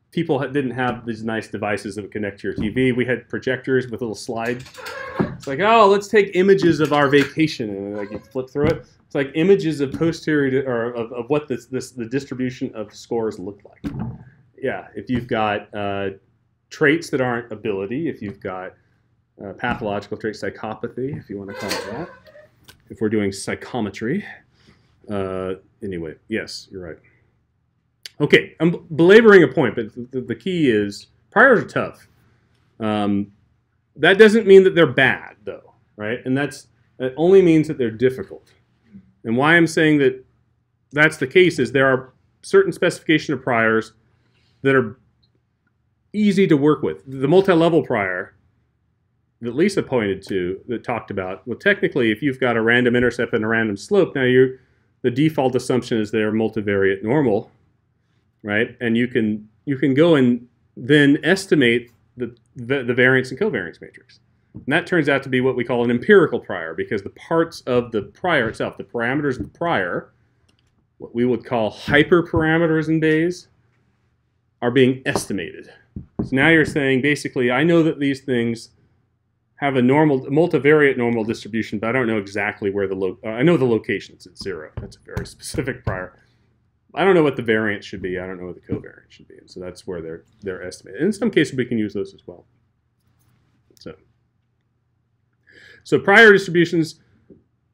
people didn't have these nice devices that would connect to your TV. We had projectors with little slides. It's like, oh, let's take images of our vacation, and like you flip through it. It's like images of posterior or of what the distribution of scores look like. Yeah, if you've got traits that aren't ability, if you've got pathological traits, psychopathy, if you want to call it that. If we're doing psychometry. Anyway, yes, you're right. Okay, I'm belaboring a point, but the key is priors are tough. That doesn't mean that they're bad, though, right? And that only means that they're difficult. And why I'm saying that that's the case is there are certain specification of priors that are easy to work with. The multi-level prior that Lisa pointed to, that talked about, well, technically, if you've got a random intercept and a random slope, now the default assumption is they're multivariate normal, right? And you can go and then estimate the variance and covariance matrix. And that turns out to be what we call an empirical prior, because the parts of the prior itself, the parameters of the prior, what we would call hyperparameters in Bayes, are being estimated. So now you're saying, basically, I know that these things have a multivariate normal distribution, but I don't know exactly where I know the location, it's at 0. That's a very specific prior. I don't know what the variance should be. I don't know what the covariance should be. And so that's where they're estimated. In some cases, we can use those as well. So prior distributions,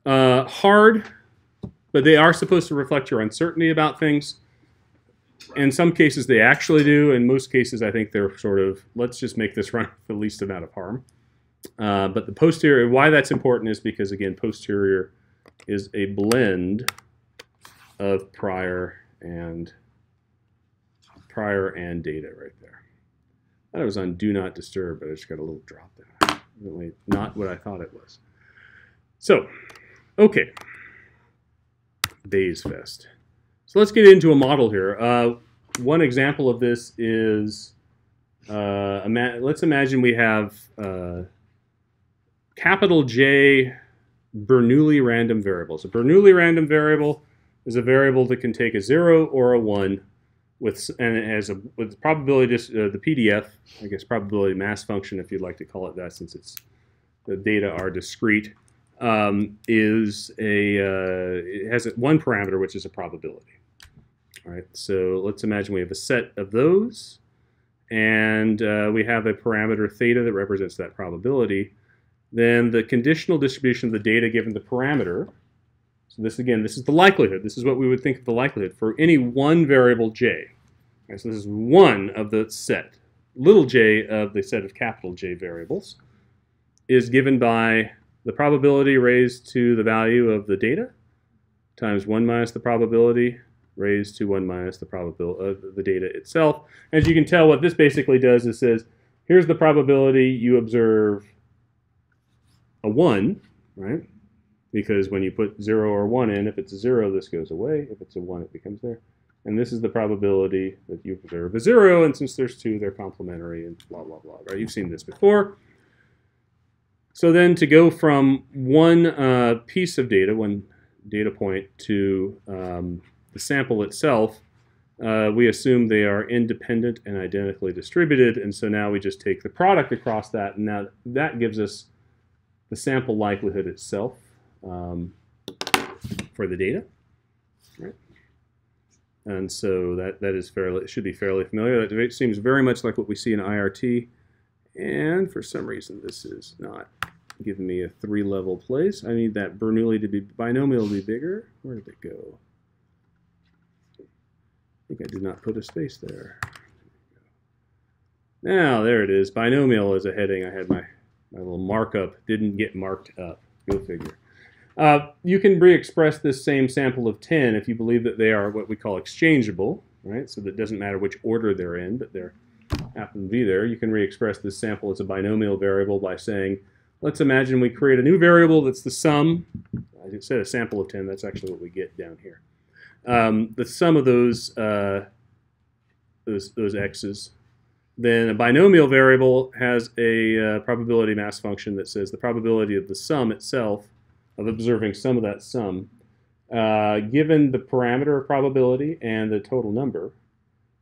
hard, but they are supposed to reflect your uncertainty about things. In some cases, they actually do. In most cases, I think they're sort of, let's just make this run with the least amount of harm. But the posterior, why that's important is because, again, posterior is a blend of prior and data right there. I thought it was on Do Not Disturb, but I just got a little drop there. Really not what I thought it was. So, okay. Bayes Fest. So let's get into a model here. One example of this is, let's imagine we have capital J Bernoulli random variables. A Bernoulli random variable is a variable that can take a 0 or a 1 and it has with probability, the PDF, I guess probability mass function, if you'd like to call it that, since the data are discrete, it has one parameter, which is a probability. All right, so let's imagine we have a set of those, and we have a parameter theta that represents that probability. Then the conditional distribution of the data given the parameter. So this, again, this is the likelihood. This is what we would think of the likelihood for any one variable j. Right, so this is one of the set. Little j of the set of capital J variables is given by the probability raised to the value of the data times 1 minus the probability raised to 1 minus the probability of the data itself. As you can tell, what this basically does is says, here's the probability you observe a 1, right? Because when you put 0 or 1 in, if it's a 0, this goes away. If it's a 1, it becomes there. And this is the probability that you observe a 0, and since there's 2, they're complementary and blah, blah, blah, right? You've seen this before. So then to go from one piece of data, one data point, to the sample itself, we assume they are independent and identically distributed, and so now we just take the product across that, and now that gives us the sample likelihood itself for the data, right? And so that is it should be fairly familiar. That seems very much like what we see in IRT, and for some reason this is not giving me a 3-level place. I need that Bernoulli to be binomial to be bigger. Where did it go? I think I did not put a space there. Now there it is. Binomial is a heading. I had my little markup didn't get marked up. Go figure. You can re-express this same sample of 10 if you believe that they are what we call exchangeable, right? So that it doesn't matter which order they're in, but they happen to be there. You can re-express this sample as a binomial variable by saying, let's imagine we create a new variable that's the sum. I said a sample of 10. That's actually what we get down here. The sum of those x's. Then a binomial variable has a probability mass function that says the probability of the sum itself, of observing some of that sum, given the parameter of probability and the total number,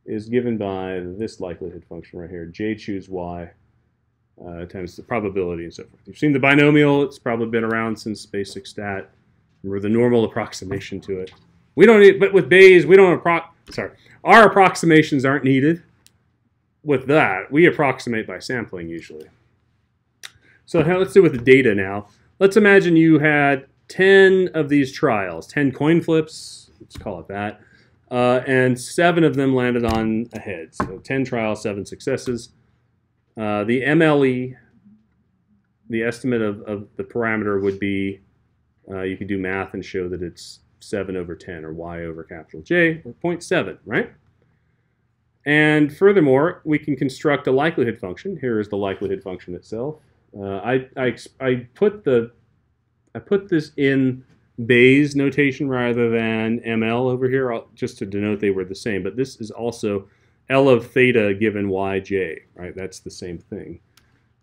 is given by this likelihood function right here, j choose y times the probability and so forth. You've seen the binomial. It's probably been around since basic stat. or the normal approximation to it. We don't need, but with Bayes, we don't our approximations aren't needed. With that, we approximate by sampling usually. So let's do it with the data now. Let's imagine you had 10 of these trials, 10 coin flips, let's call it that, and 7 of them landed on a head. So 10 trials, 7 successes. The MLE, the estimate of the parameter would be, you could do math and show that it's 7 over 10, or y over capital J, or 0.7, right? And furthermore, we can construct a likelihood function. Here is the likelihood function itself. I put this in Bayes notation rather than ML over here, just to denote they were the same. But this is also L of theta given yj, right? That's the same thing.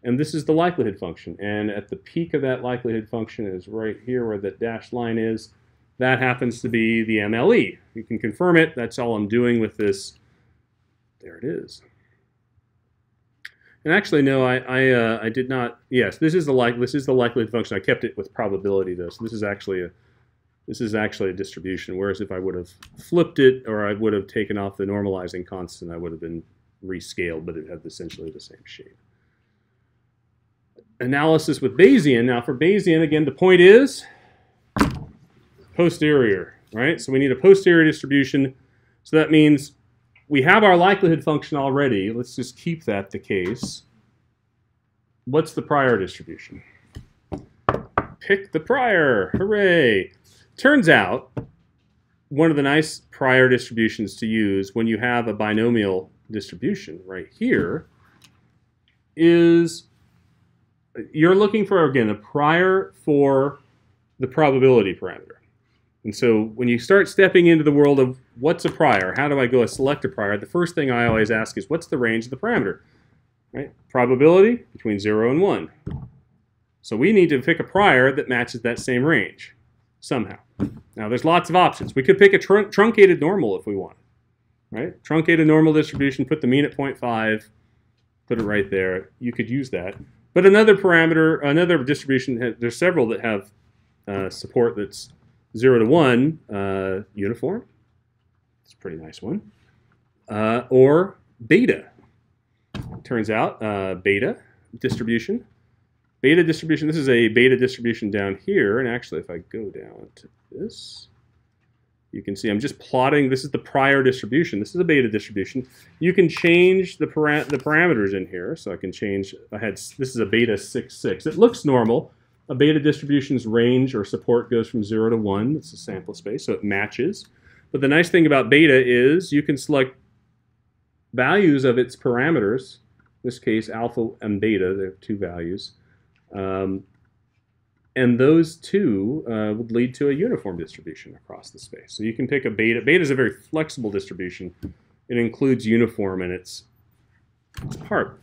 And this is the likelihood function. And at the peak of that likelihood function is right here where that dashed line is. That happens to be the MLE. You can confirm it. That's all I'm doing with this. There it is. And actually, no, I did not. Yes, this is the likelihood function. I kept it with probability though. So this is actually a distribution. Whereas if I would have flipped it, or I would have taken off the normalizing constant, I would have been rescaled, but it had essentially the same shape. Analysis with Bayesian. Now for Bayesian, again, the point is posterior, right? So we need a posterior distribution. So that means we have our likelihood function already. Let's just keep that the case. What's the prior distribution? Pick the prior. Hooray. Turns out, one of the nice prior distributions to use when you have a binomial distribution right here is you're looking for, again, a prior for the probability parameter. And so when you start stepping into the world of what's a prior, how do I go select a prior, the first thing I always ask is what's the range of the parameter? Right? Probability between 0 and 1. So we need to pick a prior that matches that same range somehow. Now there's lots of options. We could pick a truncated normal if we want. Right? Truncated normal distribution, put the mean at 0.5, put it right there. You could use that. But another parameter, another distribution, there's several that have support that's 0 to 1 uniform. It's a pretty nice one. Or beta. Turns out beta distribution. Beta distribution, this is a beta distribution down here. And actually, if I go down to this, you can see I'm just plotting. This is the prior distribution. This is a beta distribution. You can change the parameters in here. So I can change, this is a beta 6,6. It looks normal. A beta distribution's range or support goes from 0 to 1. It's a sample space, so it matches. But the nice thing about beta is you can select values of its parameters. In this case, alpha and beta, they have 2 values. And those 2 would lead to a uniform distribution across the space. So you can pick a beta. Beta is a very flexible distribution. It includes uniform in its part.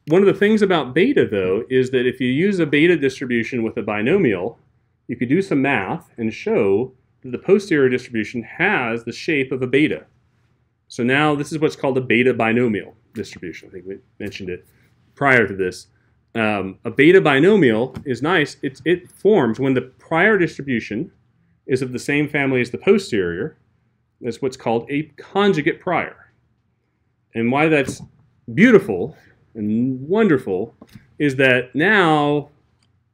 One of the things about beta, though, is that if you use a beta distribution with a binomial, you could do some math and show that the posterior distribution has the shape of a beta. So now this is what's called a beta binomial distribution. I think we mentioned it prior to this. A beta binomial is nice. It forms when the prior distribution is of the same family as the posterior. That's what's called a conjugate prior. And why that's beautiful and wonderful is that now,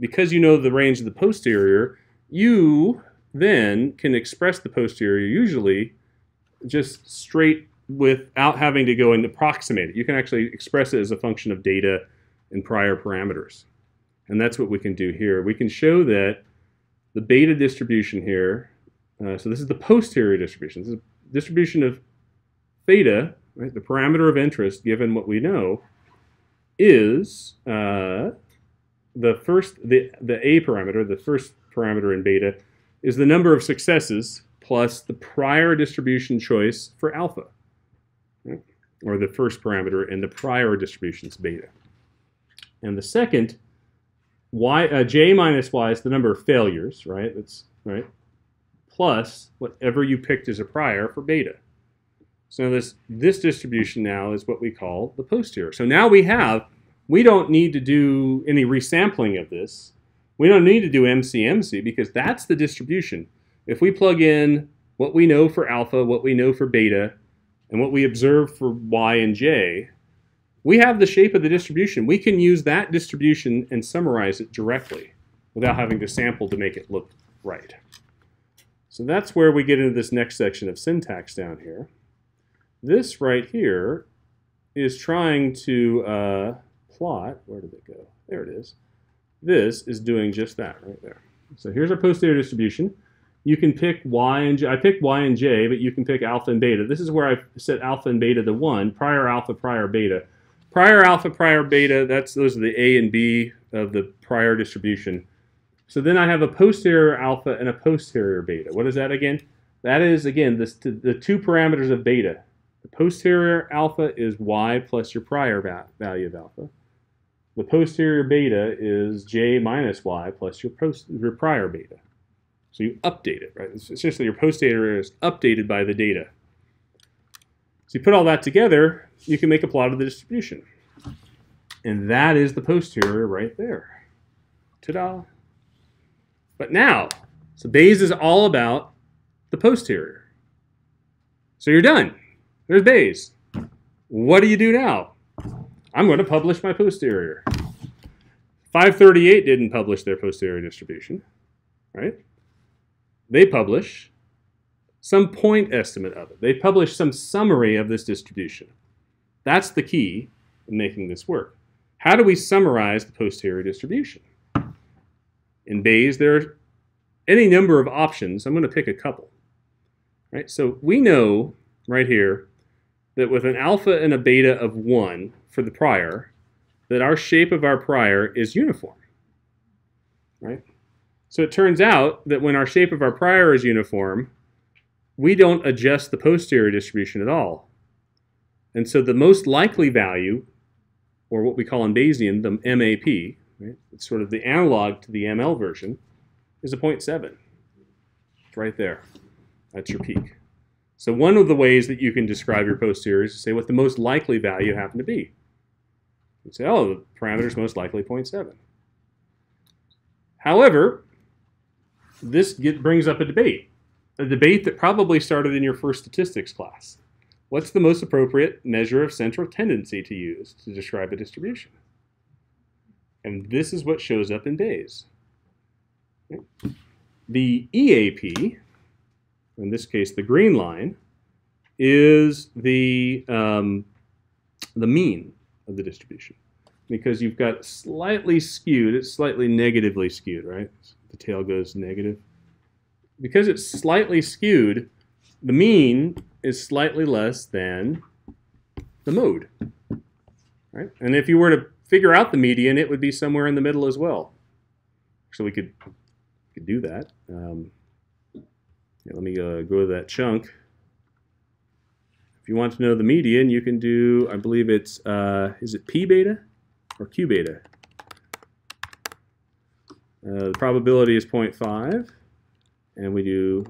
because you know the range of the posterior, you then can express the posterior usually just straight without having to go and approximate it. You can actually express it as a function of data and prior parameters. And that's what we can do here. We can show that the beta distribution here, so this is the posterior distribution. This is a distribution of theta, right, the parameter of interest given what we know, is the A parameter, the first parameter in beta, is the number of successes plus the prior distribution choice for alpha, right? Or the first parameter in the prior distribution's beta. And the second, j minus y is the number of failures, right? That's right, plus whatever you picked as a prior for beta. So this distribution now is what we call the posterior. So now we don't need to do any resampling of this. We don't need to do MC because that's the distribution. If we plug in what we know for alpha, what we know for beta, and what we observe for y and j, we have the shape of the distribution. We can use that distribution and summarize it directly without having to sample to make it look right. So that's where we get into this next section of syntax down here. This right here is trying to plot, where did it go? There it is. This is doing just that right there. So here's our posterior distribution. You can pick y and j. I picked y and j, but you can pick alpha and beta. This is where I set alpha and beta to 1, prior alpha, prior beta. Prior alpha, prior beta, those are the A and B of the prior distribution. So then I have a posterior alpha and a posterior beta. What is that again? That is, again, the two parameters of beta. The posterior alpha is y plus your prior value of alpha. The posterior beta is j minus y plus your prior beta. So you update it, right? It's essentially your posterior is updated by the data. So you put all that together, you can make a plot of the distribution. And that is the posterior right there. Ta-da! But now, so Bayes is all about the posterior. So you're done. There's Bayes. What do you do now? I'm going to publish my posterior. 538 didn't publish their posterior distribution, right? They publish some point estimate of it. They publish some summary of this distribution. That's the key in making this work. How do we summarize the posterior distribution? In Bayes, there are any number of options. I'm going to pick a couple. Right? So we know right here that with an alpha and a beta of 1 for the prior, that our shape of our prior is uniform. Right? So it turns out that when our shape of our prior is uniform, we don't adjust the posterior distribution at all. And so the most likely value, or what we call in Bayesian, the MAP, right? It's sort of the analog to the ML version, is a 0.7. It's right there. That's your peak. So one of the ways that you can describe your posterior is to say what the most likely value happened to be. You say, oh, the parameter is most likely 0.7. However, this brings up a debate that probably started in your first statistics class. What's the most appropriate measure of central tendency to use to describe a distribution? And this is what shows up in Bayes. The EAP, in this case the green line, is the mean of the distribution. Because you've got slightly skewed, it's slightly negatively skewed, right? The tail goes negative. Because it's slightly skewed, the mean is slightly less than the mode, right? And if you were to figure out the median, it would be somewhere in the middle as well. So we could do that. Let me go to that chunk. If you want to know the median, you can do, I believe it's, is it P beta or Q beta? The probability is 0.5, and we do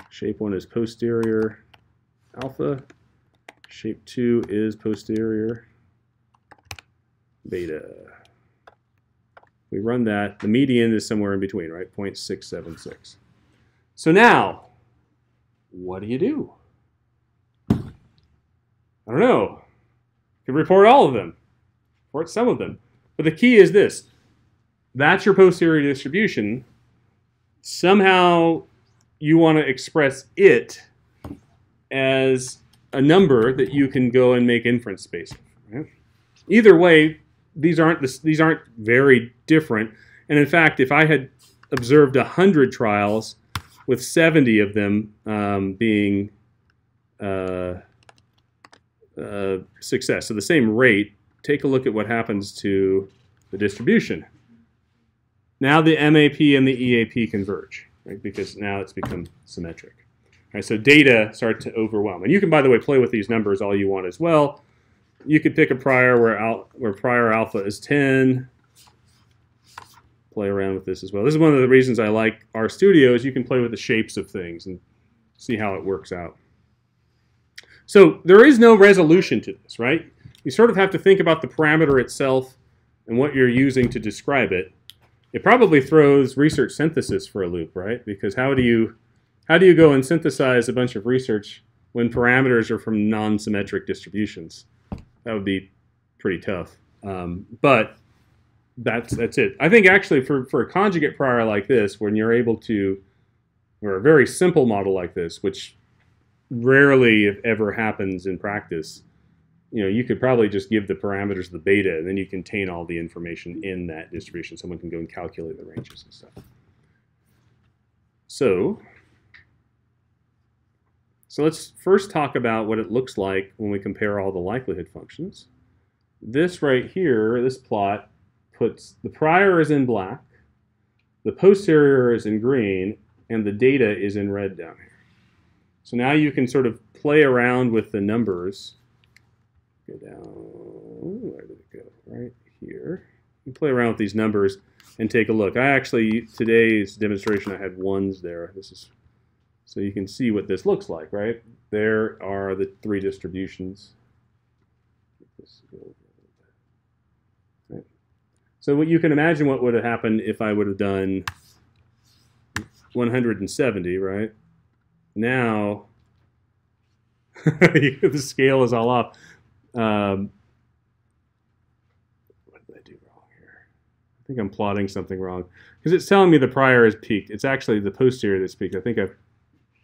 shape 1 is posterior alpha, shape 2 is posterior beta. We run that. The median is somewhere in between, right? 0.676. So now, what do you do? I don't know. You can report all of them, report some of them. But the key is this. That's your posterior distribution. Somehow you want to express it as a number that you can go and make inference based on. Right? Either way, these aren't very different. And in fact, if I had observed 100 trials with 70 of them being success, so the same rate, take a look at what happens to the distribution. Now the MAP and the EAP converge, right? Because now it's become symmetric. Right, so data start to overwhelm. And you can, by the way, play with these numbers all you want as well. You could pick a prior where prior alpha is 10. Play around with this as well. This is one of the reasons I like RStudio is you can play with the shapes of things and see how it works out. So there is no resolution to this, right? You sort of have to think about the parameter itself and what you're using to describe it. it probably throws research synthesis for a loop, right? Because how do you go and synthesize a bunch of research when parameters are from non-symmetric distributions? That would be pretty tough. But that's it. I think actually for a conjugate prior like this, when you're able to, or a very simple model like this, which rarely if ever happens in practice, you could probably just give the parameters of the beta, and then you contain all the information in that distribution. Someone can go and calculate the ranges and stuff. So let's first talk about what it looks like when we compare all the likelihood functions. This right here, this plot, puts the prior is in black, the posterior is in green, and the data is in red down here. So now you can sort of play around with the numbers. Go down, where did it go? Right here. You play around with these numbers and take a look. Today's demonstration, I had ones there. So you can see what this looks like, right? There are the three distributions. Right. So what you can imagine what would have happened if I would have done 170, right? Now, the scale is all off. What did I do wrong here? I think I'm plotting something wrong. Because it's telling me the prior is peaked. It's actually the posterior that's peaked. I think I've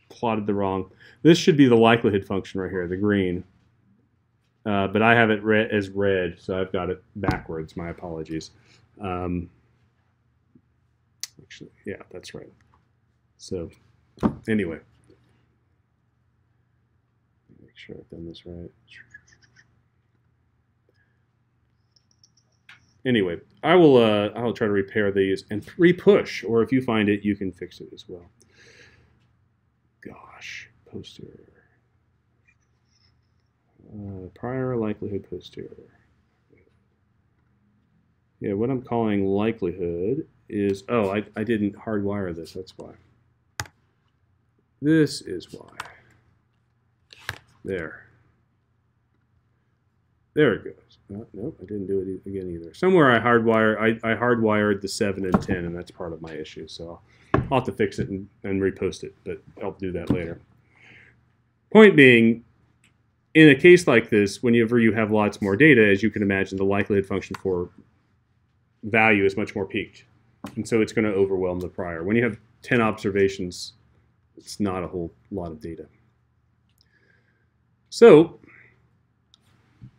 plotted the wrong. This should be the likelihood function right here, the green. But I have it as red, so I've got it backwards. My apologies. Actually, yeah, that's right. So, anyway. Make sure I've done this right. Anyway, I'll try to repair these and re-push, or if you find it, you can fix it as well. Gosh, posterior. Prior likelihood posterior. Yeah, what I'm calling likelihood is, oh, I didn't hardwire this, that's why. This is why. There it goes. Nope, I didn't do it again either. Somewhere I hardwired the 7 and 10, and that's part of my issue. So I'll have to fix it and repost it, but I'll do that later. Point being, in a case like this, whenever you have lots more data, as you can imagine, the likelihood function for value is much more peaked. And so it's going to overwhelm the prior. When you have 10 observations, it's not a whole lot of data. So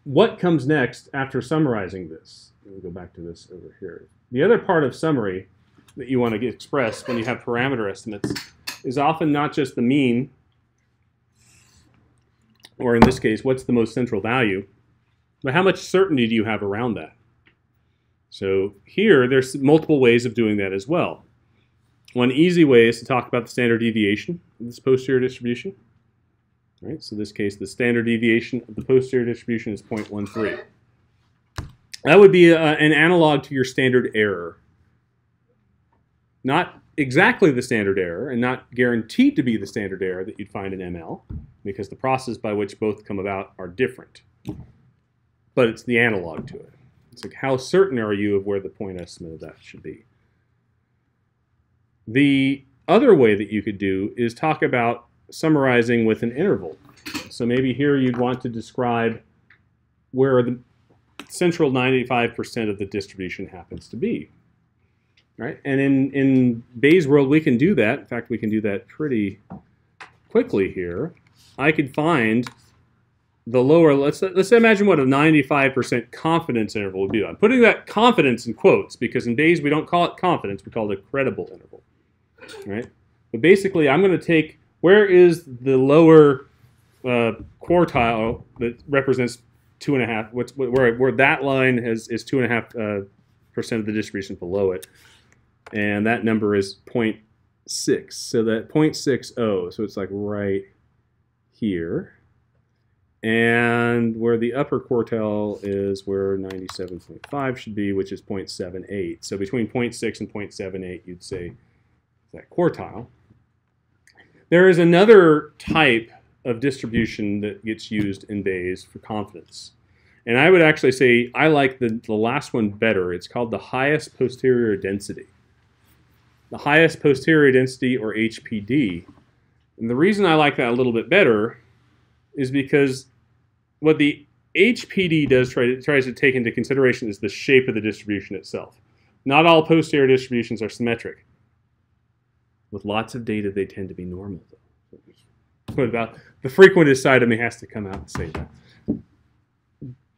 what comes next after summarizing this? Let me go back to this over here. The other part of summary that you want to get expressed when you have parameter estimates is often not just the mean, or in this case, what's the most central value, but how much certainty do you have around that? So here, there's multiple ways of doing that as well. One easy way is to talk about the standard deviation of this posterior distribution. Right, so in this case, the standard deviation of the posterior distribution is 0.13. That would be an analog to your standard error. Not exactly the standard error, and not guaranteed to be the standard error that you'd find in ML, because the process by which both come about are different. But it's the analog to it. It's like, how certain are you of where the point estimate of that should be? The other way that you could do is talk about summarizing with an interval. So maybe here you'd want to describe where the central 95% of the distribution happens to be. Right? And in Bayes' world, we can do that. In fact, we can do that pretty quickly here. I could find the lower, let's imagine what a 95% confidence interval would be. I'm putting that confidence in quotes because in Bayes we don't call it confidence, we call it a credible interval. Right? But basically, I'm going to take where is the lower quartile that represents 2.5? Where that line is 2.5% of the distribution below it, and that number is 0.6. So that 0.60. So it's like right here, and where the upper quartile is where 97.5 should be, which is 0.78. So between 0.6 and 0.78, you'd say that quartile. There is another type of distribution that gets used in Bayes for confidence. And I would actually say I like the last one better. It's called the highest posterior density. the highest posterior density, or HPD. And the reason I like that a little bit better is because what the HPD does tries to take into consideration is the shape of the distribution itself. Not all posterior distributions are symmetric. With lots of data, they tend to be normal, though. What about the frequentist side of me has to come out and say that.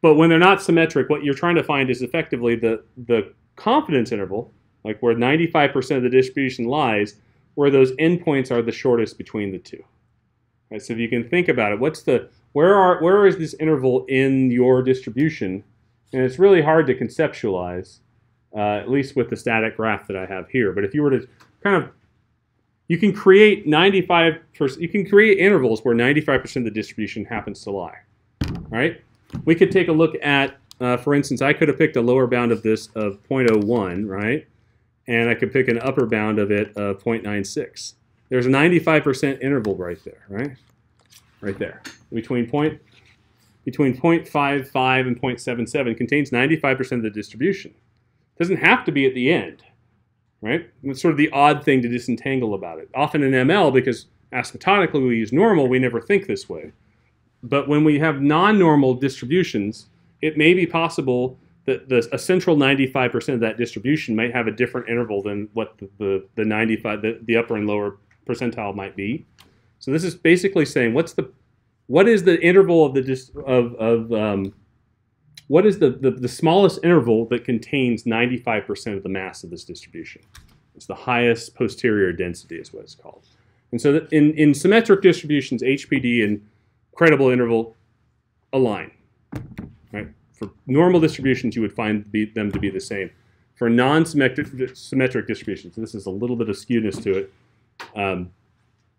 But when they're not symmetric, what you're trying to find is effectively the confidence interval, like where 95% of the distribution lies, where those endpoints are the shortest between the two. Right, so if you can think about it, where is this interval in your distribution? And it's really hard to conceptualize, at least with the static graph that I have here. But if you were to kind of, you can create intervals where 95% of the distribution happens to lie. Right? We could take a look at, for instance, I could have picked a lower bound of this of 0.01, right? And I could pick an upper bound of it of 0.96. There's a 95% interval right there, right? Right there. Between 0.55 and 0.77 contains 95% of the distribution. It doesn't have to be at the end, right? It's sort of the odd thing to disentangle about it. Often in ML, because asymptotically we use normal, we never think this way. But when we have non-normal distributions, it may be possible that a central 95% of that distribution might have a different interval than what the 95, the upper and lower percentile might be. So this is basically saying what is the interval of what is the smallest interval that contains 95% of the mass of this distribution? It's the highest posterior density is what it's called. And so in symmetric distributions, HPD and credible interval align. Right? For normal distributions, you would find them to be the same. For non-symmetric distributions, this is a little bit of skewness to it,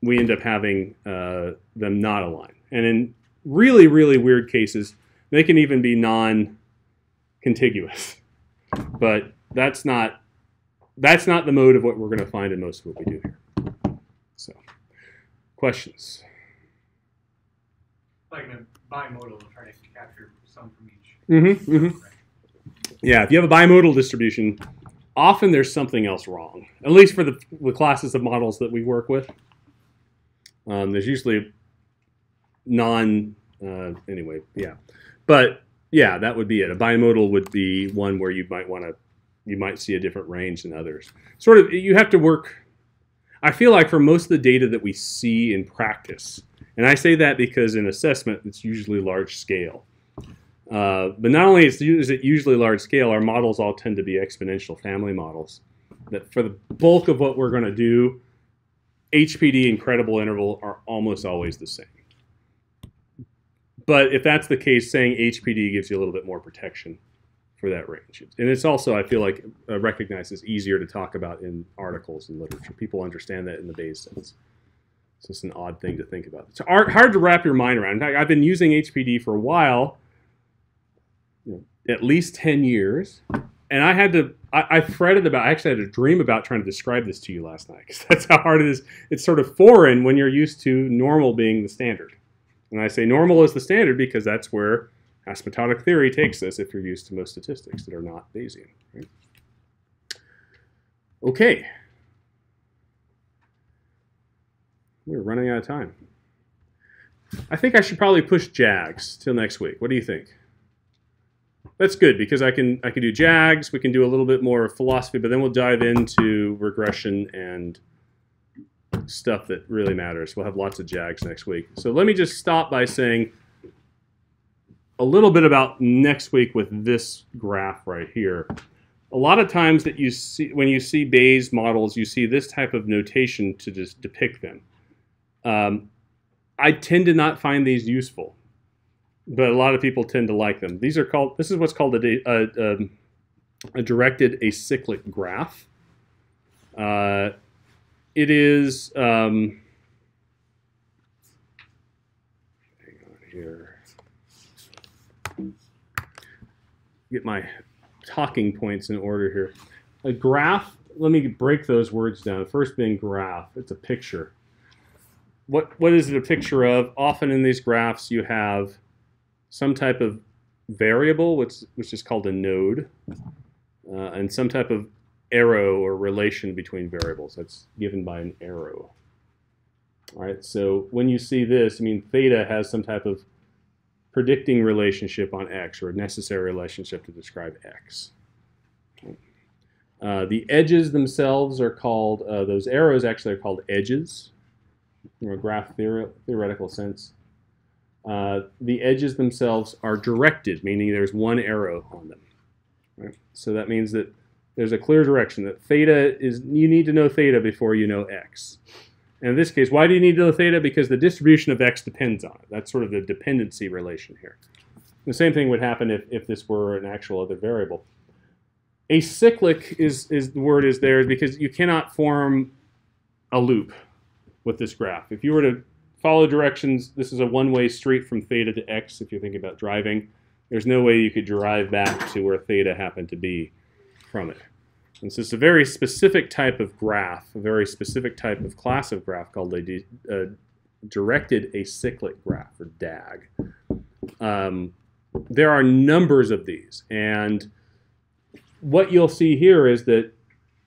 we end up having them not align. And in really, really weird cases, they can even be non-contiguous. But that's not the mode of what we're going to find in most of what we do here. So, questions? Like in a bimodal, we'll try to capture some from each. Yeah, if you have a bimodal distribution, often there's something else wrong. At least for the classes of models that we work with. There's usually anyway, yeah. But yeah, that would be it. A bimodal would be one where you might see a different range than others. Sort of, you have to work. I feel like for most of the data that we see in practice, and I say that because in assessment, it's usually large scale. But not only is it usually large scale, our models all tend to be exponential family models. That for the bulk of what we're going to do, HPD and credible interval are almost always the same. But if that's the case, saying HPD gives you a little bit more protection for that range. And it's also, I feel like, recognized as easier to talk about in articles and literature. People understand that in the Bayes sense. So it's an odd thing to think about. It's hard to wrap your mind around. In fact, I've been using HPD for a while, at least 10 years. And I fretted about, I actually had a dream about trying to describe this to you last night, because that's how hard it is. It's sort of foreign when you're used to normal being the standard. And I say normal is the standard because that's where asymptotic theory takes us if you're used to most statistics that are not Bayesian. Right? Okay. We're running out of time. I think I should probably push JAGs till next week. What do you think? That's good because I can do JAGs. We can do a little bit more philosophy, but then we'll dive into regression and stuff that really matters. We'll have lots of JAGs next week. So let me just stop by saying a little bit about next week with this graph right here. A lot of times that you see, when you see Bayes models, you see this type of notation to just depict them. I tend to not find these useful, but a lot of people tend to like them. This is what's called a directed acyclic graph. It is, hang on here, get my talking points in order here. A graph, let me break those words down. First being graph, it's a picture. What is it a picture of? Often in these graphs you have some type of variable, which is called a node, and some type of arrow or relation between variables. That's given by an arrow. All right, so when you see this, I mean, theta has some type of predicting relationship on x, or a necessary relationship to describe x. The edges themselves are called, those arrows actually are called edges in a graph theoretical sense. The edges themselves are directed, meaning there's one arrow on them. Right? So that means that there's a clear direction, that theta is, you need to know theta before you know x. And in this case, why do you need to know theta? Because the distribution of x depends on it. That's sort of the dependency relation here. The same thing would happen if this were an actual other variable. Acyclic is the word is there because you cannot form a loop with this graph. If you were to follow directions, this is a one-way street from theta to x if you're thinking about driving. There's no way you could drive back to where theta happened to be from it. And so it's a very specific type of graph, a very specific type of class of graph called a directed acyclic graph, or DAG. There are numbers of these, and what you'll see here is that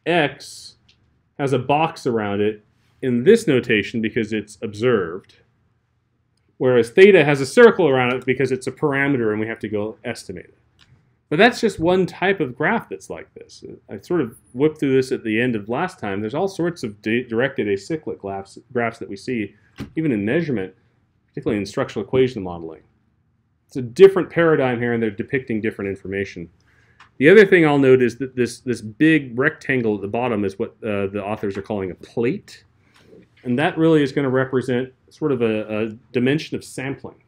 x has a box around it in this notation because it's observed, whereas theta has a circle around it because it's a parameter and we have to go estimate it. But that's just one type of graph that's like this. I sort of whipped through this at the end of last time. There's all sorts of directed acyclic graphs that we see, even in measurement, particularly in structural equation modeling. It's a different paradigm here, and they're depicting different information. The other thing I'll note is that this big rectangle at the bottom is what the authors are calling a plate. And that really is going to represent sort of a dimension of sampling.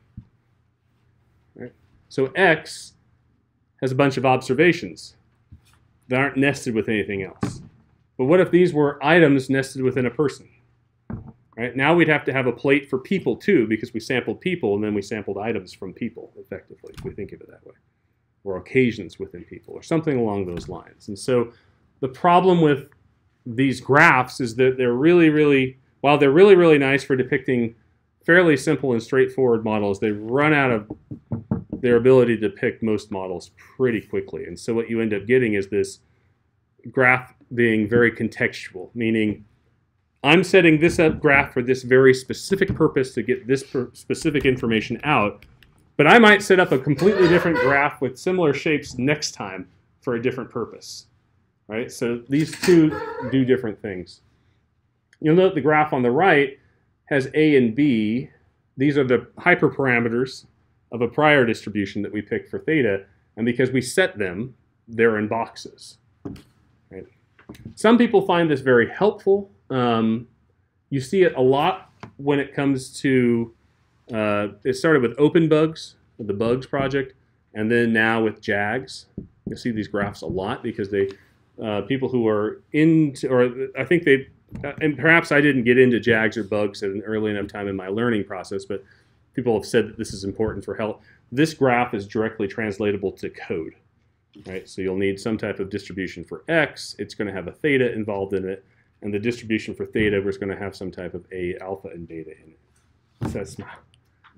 Right? So x has a bunch of observations that aren't nested with anything else. But what if these were items nested within a person? Right? Now we'd have to have a plate for people too, because we sampled people and then we sampled items from people, effectively, if we think of it that way. Or occasions within people, or something along those lines. And so the problem with these graphs is that they're while they're really nice for depicting fairly simple and straightforward models, they run out of their ability to depict most models pretty quickly. And so what you end up getting is this graph being very contextual, meaning I'm setting this up graph for this very specific purpose to get this specific information out, but I might set up a completely different graph with similar shapes next time for a different purpose. Right? So these two do different things. You'll note the graph on the right has A and B. These are the hyperparameters of a prior distribution that we picked for theta, and because we set them, they're in boxes. Right? Some people find this very helpful. You see it a lot when it comes to, it started with OpenBugs, with the Bugs project, and then now with JAGs. You'll see these graphs a lot because they, people who are into, or I think they, and perhaps I didn't get into JAGs or Bugs at an early enough time in my learning process, but people have said that this is important for help. This graph is directly translatable to code, right? So you'll need some type of distribution for x. It's going to have a theta involved in it, and the distribution for theta is going to have some type of a alpha and beta in it. So that's not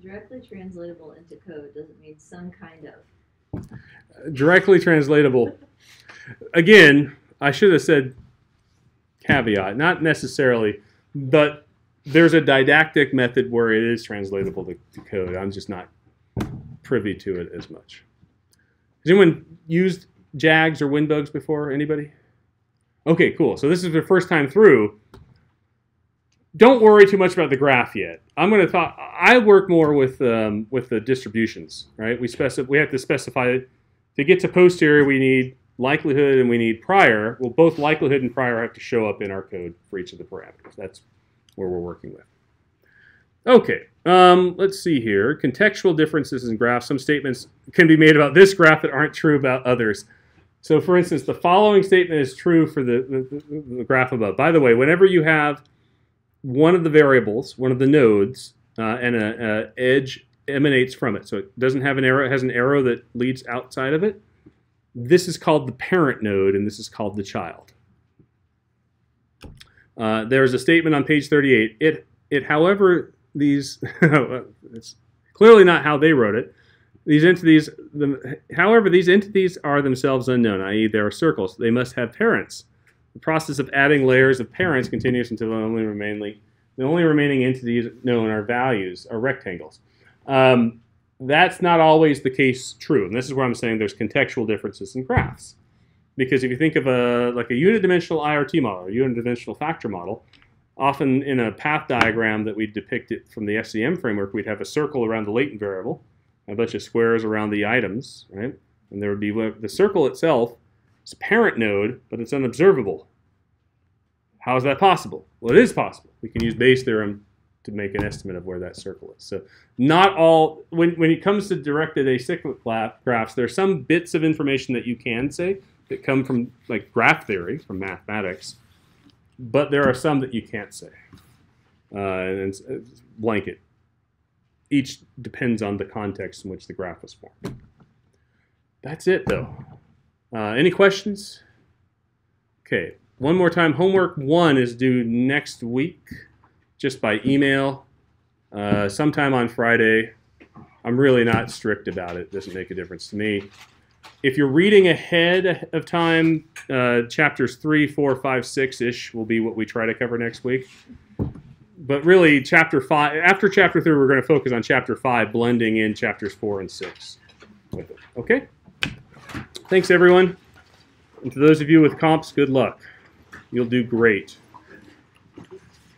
Directly translatable into code doesn't mean some kind of. Directly translatable. Again, I should have said caveat, not necessarily, but there's a didactic method where it is translatable to code. I'm just not privy to it as much. Has anyone used JAGs or WinBugs before? Anybody? Okay, cool. So this is the first time through. Don't worry too much about the graph yet. I'm going to talk. I work more with the distributions, right? We have to specify to get to posterior. We need likelihood and we need prior. Well, both likelihood and prior have to show up in our code for each of the parameters. That's where we're working with. Okay, let's see here. Contextual differences in graphs. Some statements can be made about this graph that aren't true about others. So, for instance, the following statement is true for the graph above. By the way, whenever you have one of the variables, one of the nodes, and an edge emanates from it, so it doesn't have an arrow, it has an arrow that leads outside of it, this is called the parent node, and this is called the child. There's a statement on page 38. However, these, it's clearly not how they wrote it. These entities, however, these entities are themselves unknown, i.e. they are circles. They must have parents The process of adding layers of parents continues until the only remaining entities known are values, are rectangles. That's not always the case true, and this is where I'm saying there's contextual differences in graphs. Because if you think of a unit-dimensional IRT model, or a unit-dimensional factor model, often in a path diagram that we depict it from the SCM framework, we'd have a circle around the latent variable, a bunch of squares around the items, right? And there would be the circle itself is a parent node, but it's unobservable. How is that possible? Well, it is possible. We can use Bayes' theorem to make an estimate of where that circle is. So not all, when it comes to directed acyclic graphs, there are some bits of information that you can say that come from like graph theory, from mathematics, but there are some that you can't say. And it's blanket. Each depends on the context in which the graph was formed. That's it, though. Any questions? Okay, one more time. Homework 1 is due next week, just by email, sometime on Friday. I'm really not strict about it. It doesn't make a difference to me. If you're reading ahead of time, chapters 3, 4, 5, 6-ish will be what we try to cover next week. But really, chapter 5, after chapter 3, we're going to focus on chapter 5, blending in chapters 4 and 6 with it. Okay? Thanks, everyone. And to those of you with comps, good luck. You'll do great.